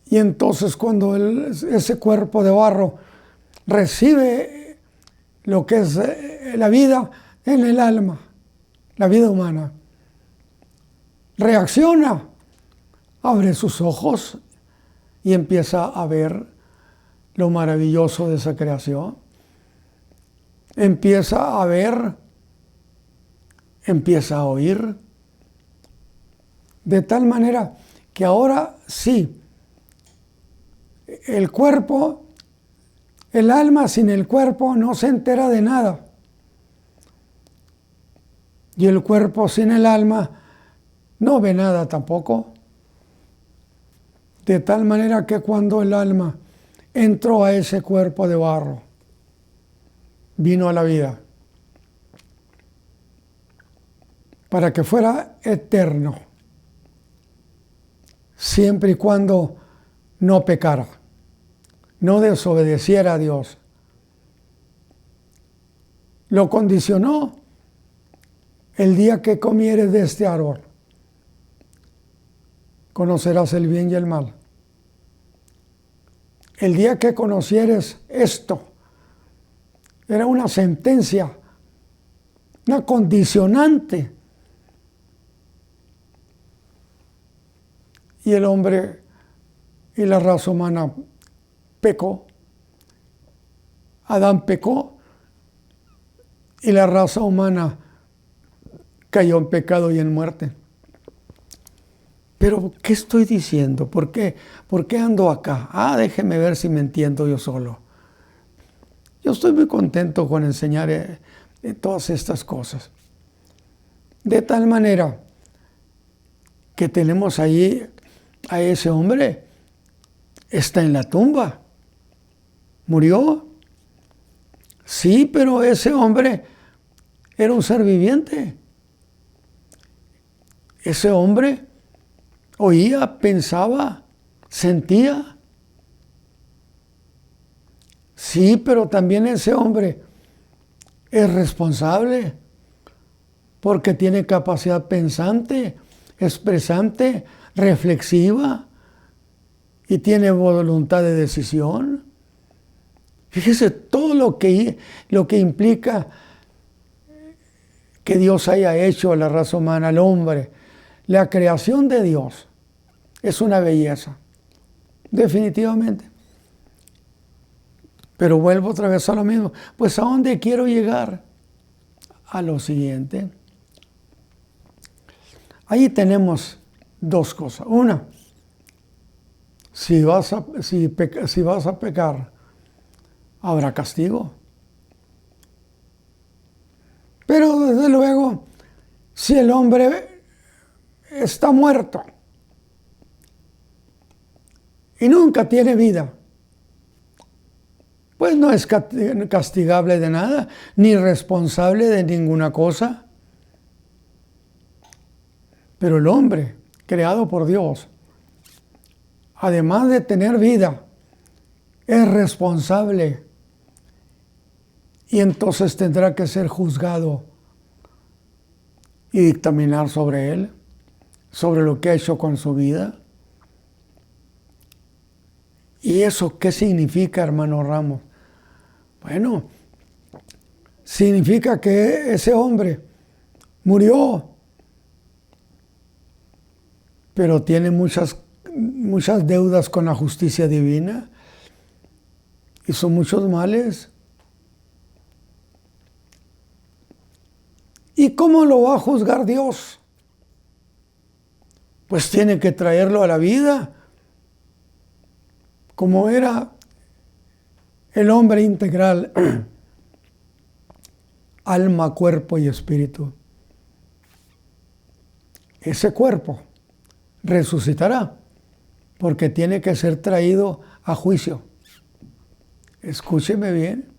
Y entonces cuando ese cuerpo de barro recibe lo que es la vida en el alma, la vida humana, reacciona, abre sus ojos y empieza a ver lo maravilloso de esa creación. Empieza a ver, empieza a oír, de tal manera que ahora sí, el cuerpo, el alma sin el cuerpo no se entera de nada. Y el cuerpo sin el alma no ve nada tampoco. De tal manera que cuando el alma entró a ese cuerpo de barro, vino a la vida para que fuera eterno, siempre y cuando no pecara, no desobedeciera a Dios. Lo condicionó: el día que comieres de este árbol, conocerás el bien y el mal. El día que conocieres esto, era una sentencia, una condicionante. Y el hombre y la raza humana pecó. Adán pecó y la raza humana cayó en pecado y en muerte. Pero, ¿qué estoy diciendo? ¿Por qué? ¿Por qué ando acá? Déjeme ver si me entiendo yo solo. Yo estoy muy contento con enseñar todas estas cosas. De tal manera que tenemos ahí a ese hombre, está en la tumba, murió. Sí, pero ese hombre era un ser viviente. Ese hombre oía, pensaba, sentía. Sí, pero también ese hombre es responsable porque tiene capacidad pensante, expresante, reflexiva y tiene voluntad de decisión. Fíjese todo lo que implica que Dios haya hecho a la raza humana, al hombre. La creación de Dios es una belleza, definitivamente. Pero vuelvo otra vez a lo mismo. Pues ¿a dónde quiero llegar? A lo siguiente. Ahí tenemos dos cosas. Una, si vas a pecar, habrá castigo. Pero desde luego, si el hombre está muerto y nunca tiene vida, pues no es castigable de nada, ni responsable de ninguna cosa. Pero el hombre, creado por Dios, además de tener vida, es responsable y entonces tendrá que ser juzgado y dictaminar sobre él, sobre lo que ha hecho con su vida. ¿Y eso qué significa, hermano Ramos? Bueno, significa que ese hombre murió, pero tiene muchas deudas con la justicia divina, hizo muchos males. ¿Y cómo lo va a juzgar Dios? Pues tiene que traerlo a la vida, como era el hombre integral, alma, cuerpo y espíritu. Ese cuerpo resucitará, porque tiene que ser traído a juicio. Escúcheme bien.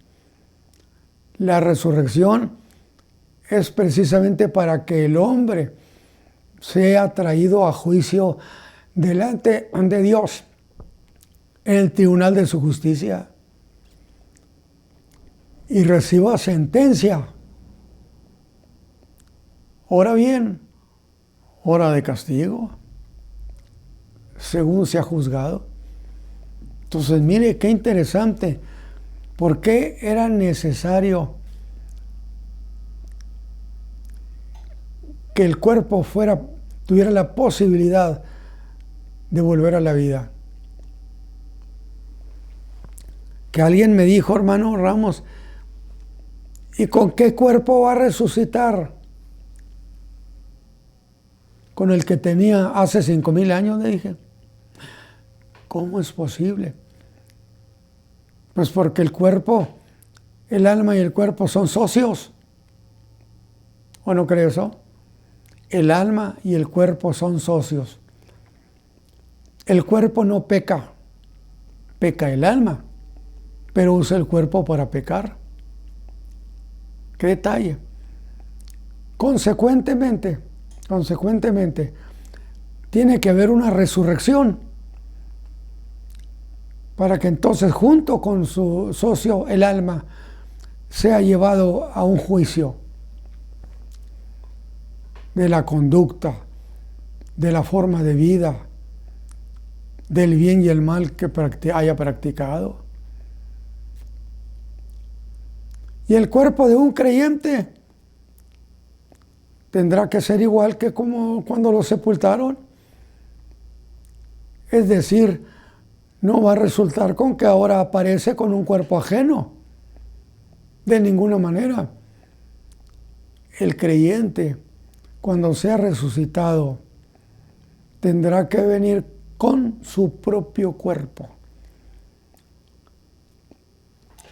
La resurrección es precisamente para que el hombre sea traído a juicio delante de Dios, en el tribunal de su justicia, y reciba sentencia. Ahora bien, hora de castigo, según se ha juzgado. Entonces, mire qué interesante. ¿Por qué era necesario que el cuerpo tuviera la posibilidad de volver a la vida? Que alguien me dijo, hermano Ramos, ¿y con qué cuerpo va a resucitar? Con el que tenía hace 5,000 años, le dije. ¿Cómo es posible? Pues porque el cuerpo, el alma y el cuerpo son socios. ¿O no cree eso? El alma y el cuerpo son socios. El cuerpo no peca, peca el alma, pero usa el cuerpo para pecar. ¿Qué detalle? Consecuentemente, tiene que haber una resurrección para que entonces, junto con su socio, el alma, sea llevado a un juicio de la conducta, de la forma de vida, del bien y el mal que haya practicado. Y el cuerpo de un creyente tendrá que ser igual que como cuando lo sepultaron. Es decir, no va a resultar con que ahora aparece con un cuerpo ajeno. De ninguna manera. El creyente, cuando sea resucitado, tendrá que venir con su propio cuerpo.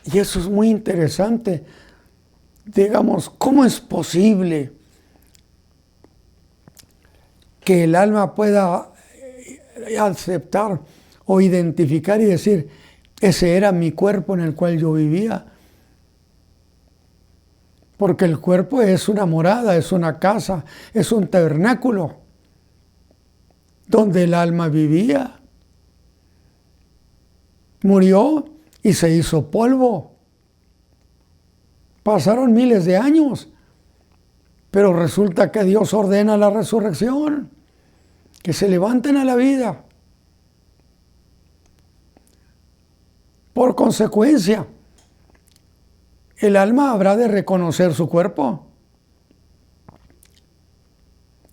Y eso es muy interesante. Digamos, ¿cómo es posible que el alma pueda aceptar o identificar y decir, ese era mi cuerpo en el cual yo vivía? Porque el cuerpo es una morada, es una casa, es un tabernáculo donde el alma vivía. Murió y se hizo polvo. Pasaron miles de años, pero resulta que Dios ordena la resurrección, que se levanten a la vida. Por consecuencia, el alma habrá de reconocer su cuerpo.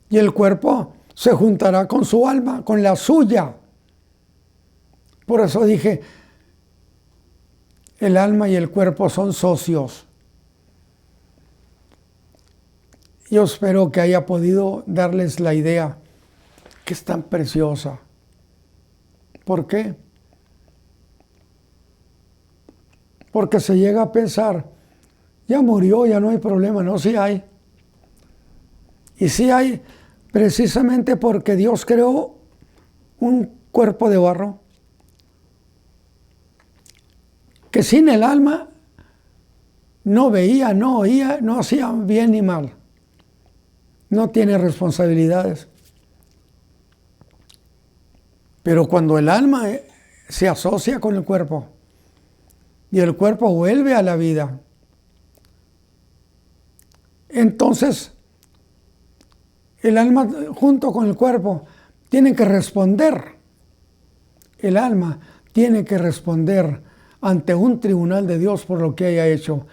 Y el cuerpo se juntará con su alma, con la suya. Por eso dije, el alma y el cuerpo son socios. Yo espero que haya podido darles la idea que es tan preciosa. ¿Por qué? Porque se llega a pensar, ya murió, ya no hay problema. No, sí hay. Y sí hay, precisamente porque Dios creó un cuerpo de barro que sin el alma no veía, no oía, no hacía bien ni mal. No tiene responsabilidades. Pero cuando el alma se asocia con el cuerpo y el cuerpo vuelve a la vida, entonces el alma junto con el cuerpo tienen que responder. El alma tiene que responder ante un tribunal de Dios por lo que haya hecho.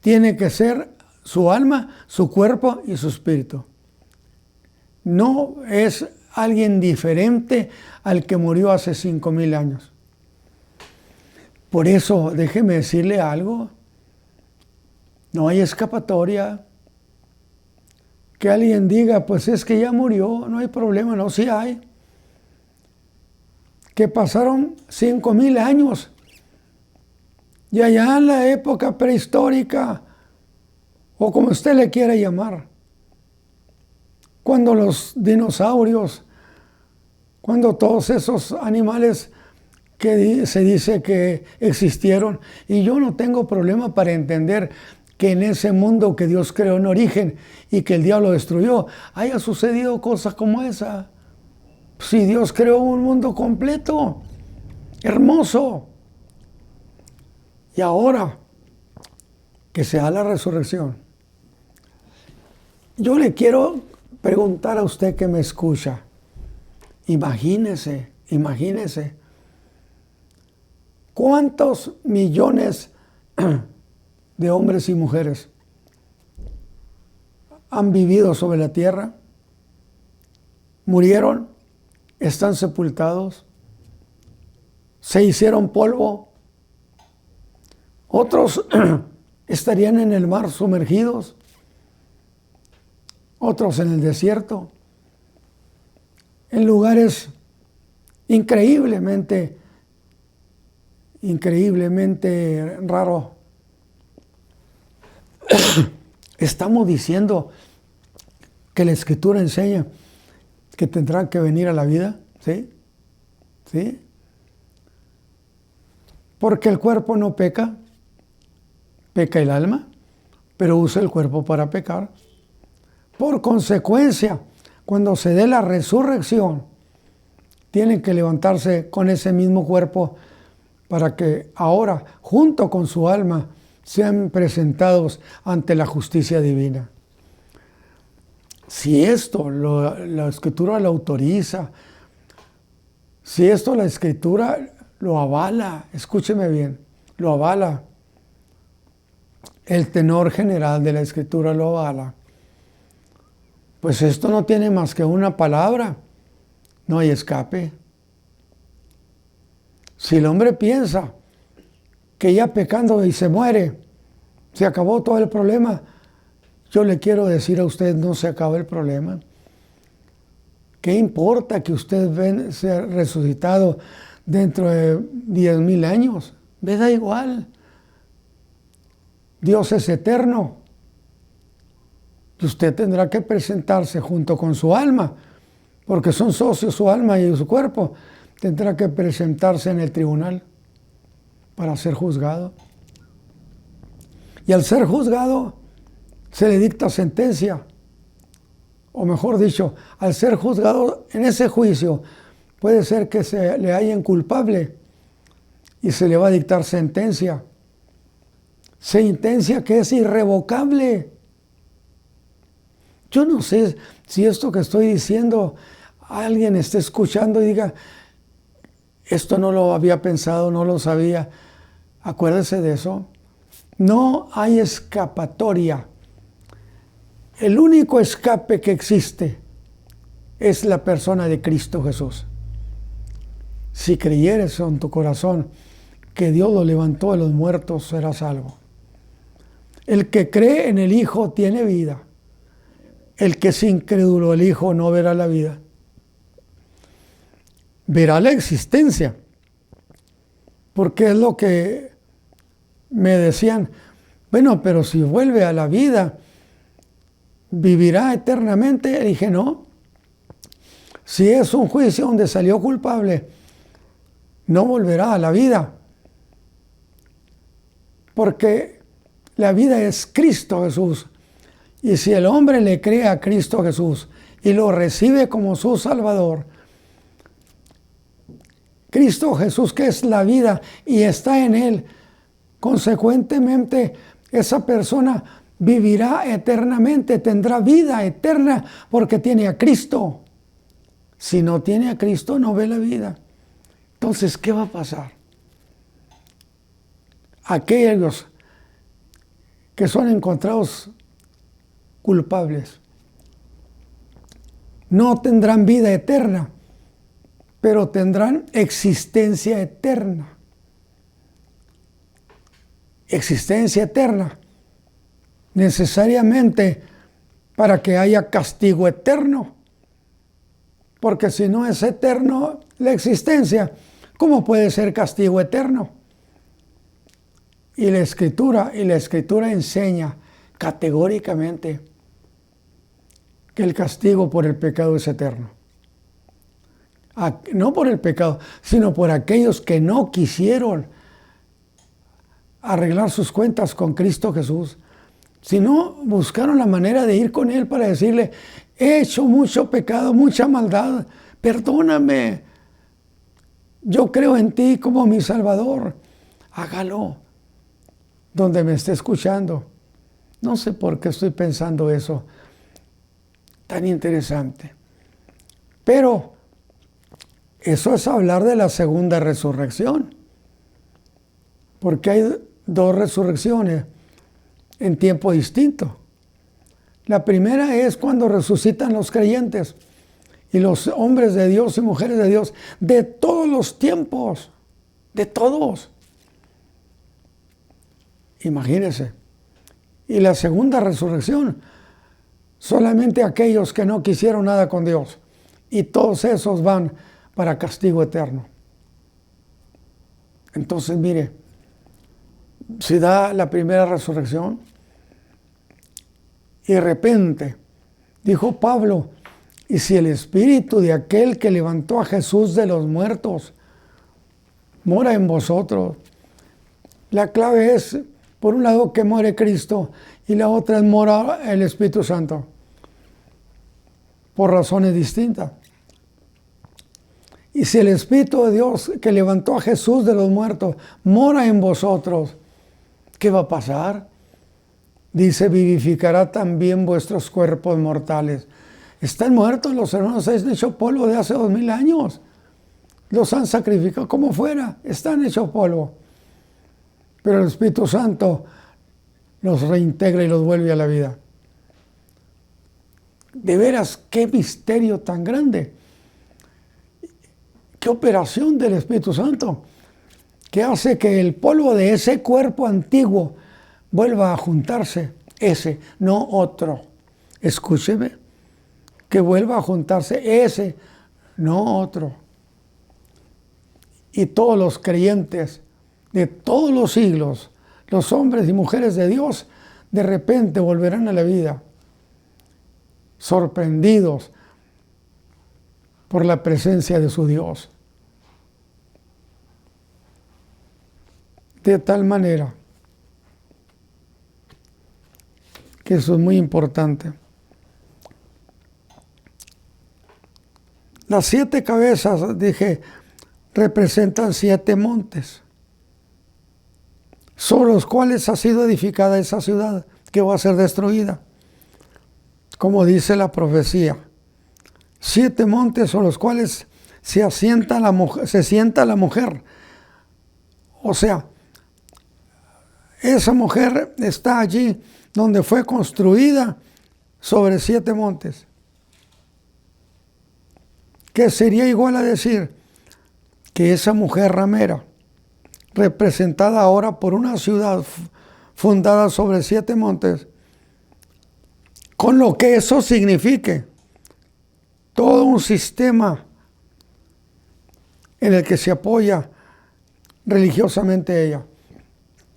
Tiene que ser su alma, su cuerpo y su espíritu. No es alguien diferente al que murió hace 5,000 años. Por eso, déjeme decirle algo. No hay escapatoria. Que alguien diga, pues es que ya murió, no hay problema. No, sí hay. Que pasaron 5,000 años. Y allá en la época prehistórica, o como usted le quiera llamar, cuando los dinosaurios, cuando todos esos animales que se dice que existieron, y yo no tengo problema para entender que en ese mundo que Dios creó en origen y que el diablo destruyó, haya sucedido cosas como esa. Si Dios creó un mundo completo, hermoso, y ahora que se da la resurrección, yo le quiero preguntar a usted que me escucha, imagínese, ¿cuántos millones de hombres y mujeres han vivido sobre la tierra? Murieron, están sepultados, se hicieron polvo, otros estarían en el mar sumergidos, otros en el desierto, en lugares increíblemente raros. Estamos diciendo que la Escritura enseña que tendrán que venir a la vida, ¿sí? ¿Sí? Porque el cuerpo no peca, peca el alma, pero usa el cuerpo para pecar. Por consecuencia, cuando se dé la resurrección, tienen que levantarse con ese mismo cuerpo para que ahora, junto con su alma, sean presentados ante la justicia divina. Si esto la Escritura lo autoriza, si esto la Escritura lo avala, escúcheme bien, lo avala, el tenor general de la Escritura lo avala, pues esto no tiene más que una palabra, no hay escape. Si el hombre piensa que ya pecando y se muere, se acabó todo el problema, yo le quiero decir a usted, no se acabó el problema. ¿Qué importa que usted sea resucitado dentro de 10,000 años? Me da igual. Dios es eterno. Y usted tendrá que presentarse junto con su alma, porque son socios su alma y su cuerpo. Tendrá que presentarse en el tribunal para ser juzgado. Y al ser juzgado, se le dicta sentencia. O mejor dicho, al ser juzgado en ese juicio, puede ser que se le hallen culpable y se le va a dictar sentencia. Sentencia que es irrevocable. Yo no sé si esto que estoy diciendo alguien esté escuchando y diga, esto no lo había pensado, no lo sabía. Acuérdese de eso. No hay escapatoria. El único escape que existe es la persona de Cristo Jesús. Si creyeres en tu corazón que Dios lo levantó de los muertos, serás salvo. El que cree en el Hijo tiene vida. El que es incrédulo, el Hijo no verá la vida. Verá la existencia. Porque es lo que me decían, bueno, pero si vuelve a la vida, ¿vivirá eternamente? Le dije, no. Si es un juicio donde salió culpable, no volverá a la vida. Porque la vida es Cristo Jesús. Y si el hombre le cree a Cristo Jesús y lo recibe como su Salvador, Cristo Jesús, que es la vida y está en él, consecuentemente esa persona vivirá eternamente, tendrá vida eterna porque tiene a Cristo. Si no tiene a Cristo, no ve la vida. Entonces, ¿qué va a pasar? Aquellos que son encontrados culpables no tendrán vida eterna, pero tendrán existencia eterna. Existencia eterna, necesariamente para que haya castigo eterno. Porque si no es eterno la existencia, ¿cómo puede ser castigo eterno? Y la Escritura enseña categóricamente que el castigo por el pecado es eterno. No por el pecado, sino por aquellos que no quisieron arreglar sus cuentas con Cristo Jesús, sino buscaron la manera de ir con Él para decirle, he hecho mucho pecado, mucha maldad, perdóname, yo creo en ti como mi Salvador, hágalo, donde me esté escuchando. No sé por qué estoy pensando eso, tan interesante. Pero eso es hablar de la segunda resurrección, porque hay dos resurrecciones en tiempo distinto. La primera es cuando resucitan los creyentes y los hombres de Dios y mujeres de Dios de todos los tiempos, de todos. Imagínense. Y la segunda resurrección, solamente aquellos que no quisieron nada con Dios. Y todos esos van para castigo eterno. Entonces, mire, se da la primera resurrección y de repente, dijo Pablo, y si el espíritu de aquel que levantó a Jesús de los muertos mora en vosotros. La clave es, por un lado, que muere Cristo y la otra es mora el Espíritu Santo, por razones distintas. Y si el Espíritu de Dios que levantó a Jesús de los muertos mora en vosotros, ¿qué va a pasar? Dice, vivificará también vuestros cuerpos mortales. Están muertos los hermanos, han hecho polvo de hace 2000 años. Los han sacrificado como fuera, están hechos polvo. Pero el Espíritu Santo los reintegra y los vuelve a la vida. De veras, qué misterio tan grande. Qué operación del Espíritu Santo. que hace que el polvo de ese cuerpo antiguo vuelva a juntarse, ese, no otro. Escúcheme, que vuelva a juntarse ese, no otro. Y todos los creyentes de todos los siglos, los hombres y mujeres de Dios, de repente volverán a la vida, sorprendidos por la presencia de su Dios. De tal manera que eso es muy importante. Las 7 cabezas, dije, representan 7 montes, sobre los cuales ha sido edificada esa ciudad que va a ser destruida, como dice la profecía. 7 montes sobre los cuales se sienta la mujer. O sea, esa mujer está allí donde fue construida sobre 7 montes. Que sería igual a decir que esa mujer ramera, representada ahora por una ciudad fundada sobre 7 montes, con lo que eso signifique, todo un sistema en el que se apoya religiosamente ella,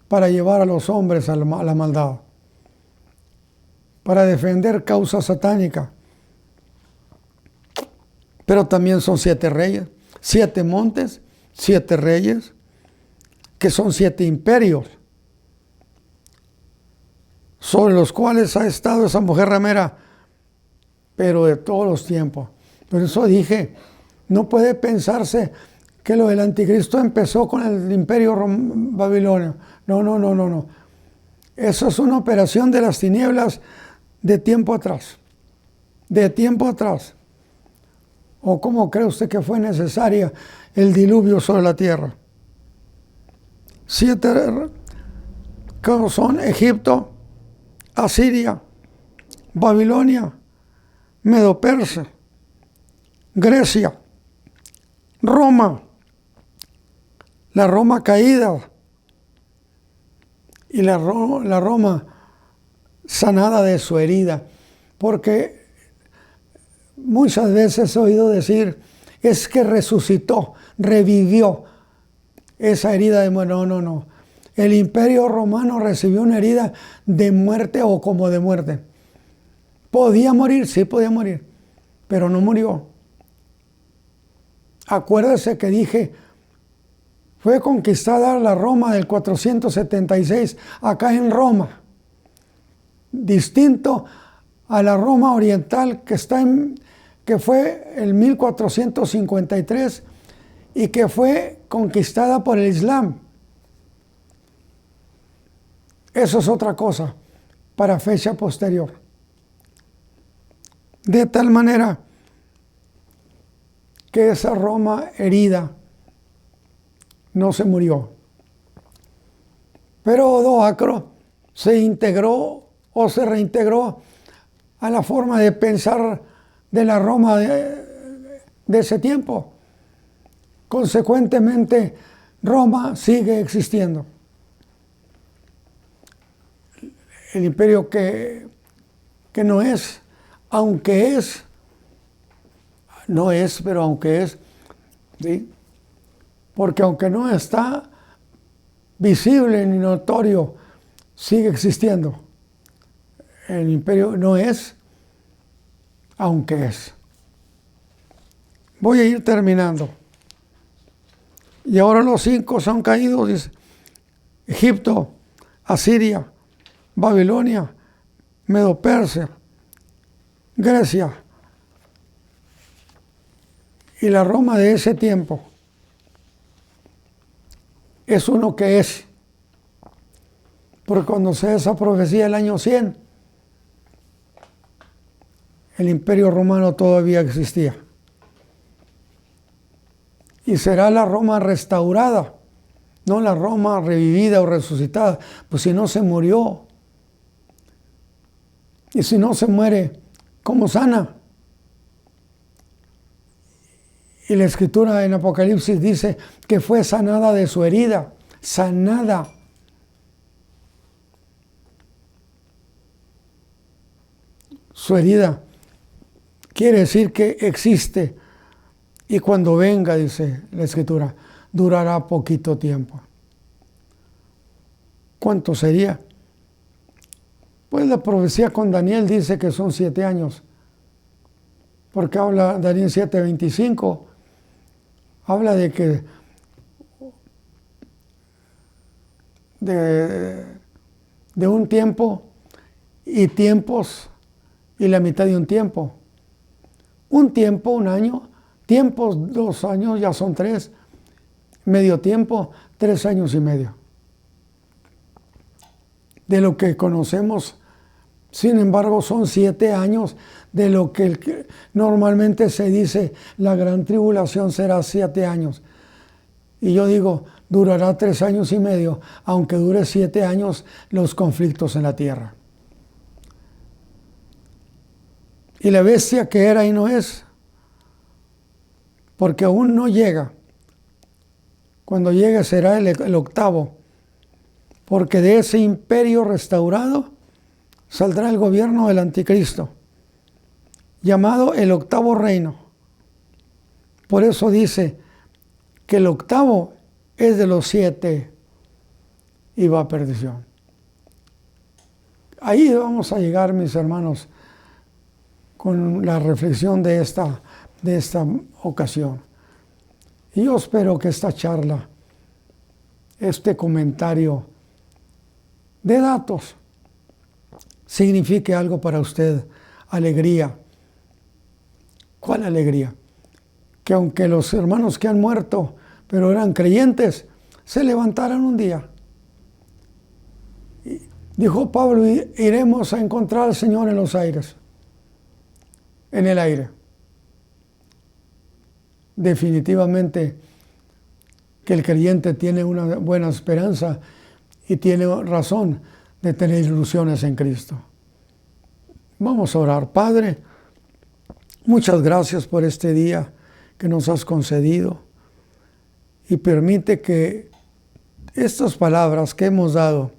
para llevar a los hombres a la maldad, para defender causa satánica. Pero también son 7 reyes, 7 montes, 7 reyes, que son 7 imperios, sobre los cuales ha estado esa mujer ramera, pero de todos los tiempos. Por eso dije, no puede pensarse que lo del anticristo empezó con el imperio babilonio. No. Eso es una operación de las tinieblas de tiempo atrás. De tiempo atrás. ¿O cómo cree usted que fue necesaria el diluvio sobre la tierra? 7 son Egipto, Asiria, Babilonia, Medo-Persia, Grecia, Roma, la Roma caída y la Roma sanada de su herida. Porque muchas veces he oído decir, es que resucitó, revivió esa herida de muerte. No. El imperio romano recibió una herida de muerte o como de muerte. ¿Podía morir? Sí, podía morir, pero no murió. Acuérdese que dije, fue conquistada la Roma del 476 acá en Roma, distinto a la Roma oriental que fue en 1453 y que fue conquistada por el Islam. Eso es otra cosa para fecha posterior. De tal manera que esa Roma herida no se murió. Pero Odoacro se integró o se reintegró a la forma de pensar de la Roma de ese tiempo. Consecuentemente, Roma sigue existiendo. El imperio que no es, aunque es, no es, pero aunque es, ¿sí? Porque aunque no está visible ni notorio, sigue existiendo. El imperio no es, aunque es. Voy a ir terminando. Y ahora los 5 son caídos, dice, Egipto, Asiria, Babilonia, Medo-Persia, Grecia y la Roma de ese tiempo. Es uno que es. Porque cuando se esa profecía el año 100, el imperio romano todavía existía. Y será la Roma restaurada, no la Roma revivida o resucitada. Pues si no se murió, y si no se muere, ¿cómo sana? Y la Escritura en Apocalipsis dice que fue sanada de su herida, sanada. Su herida quiere decir que existe, y cuando venga, dice la Escritura, durará poquito tiempo. ¿Cuánto sería? Pues la profecía con Daniel dice que son 7 años, porque habla Daniel 7:25, habla de que de un tiempo y tiempos y la mitad de un tiempo. Un tiempo, 1 año, tiempos, 2 años, ya son 3, medio tiempo, 3 años y medio. De lo que conocemos, sin embargo, son 7 años de lo que normalmente se dice, la gran tribulación será 7 años. Y yo digo, durará 3 años y medio, aunque dure 7 años los conflictos en la tierra. Y la bestia que era y no es, porque aún no llega. Cuando llegue será el octavo, porque de ese imperio restaurado saldrá el gobierno del anticristo, llamado el octavo reino. Por eso dice que el octavo es de los 7 y va a perdición. Ahí vamos a llegar, mis hermanos, con la reflexión de esta ocasión. Y yo espero que esta charla, este comentario de datos, signifique algo para usted. Alegría. ¿Cuál alegría? Que aunque los hermanos que han muerto, pero eran creyentes, se levantaran un día. Y dijo Pablo, iremos a encontrar al Señor en los aires, en el aire. Definitivamente que el creyente tiene una buena esperanza y tiene razón de tener ilusiones en Cristo. Vamos a orar. Padre, muchas gracias por este día que nos has concedido, y permite que estas palabras que hemos dado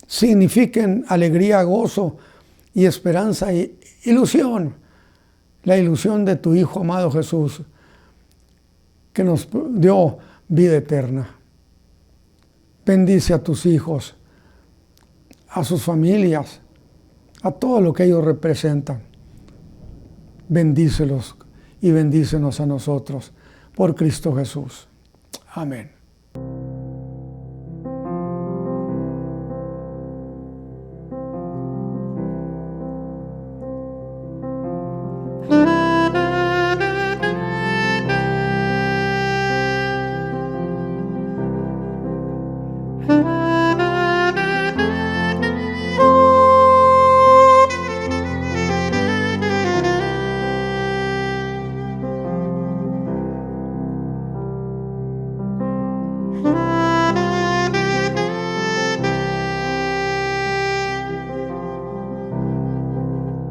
signifiquen alegría, gozo y esperanza y ilusión. La ilusión de tu Hijo amado Jesús, que nos dio vida eterna. Bendice a tus hijos, a sus familias, a todo lo que ellos representan. Bendícelos y bendícenos a nosotros por Cristo Jesús. Amén.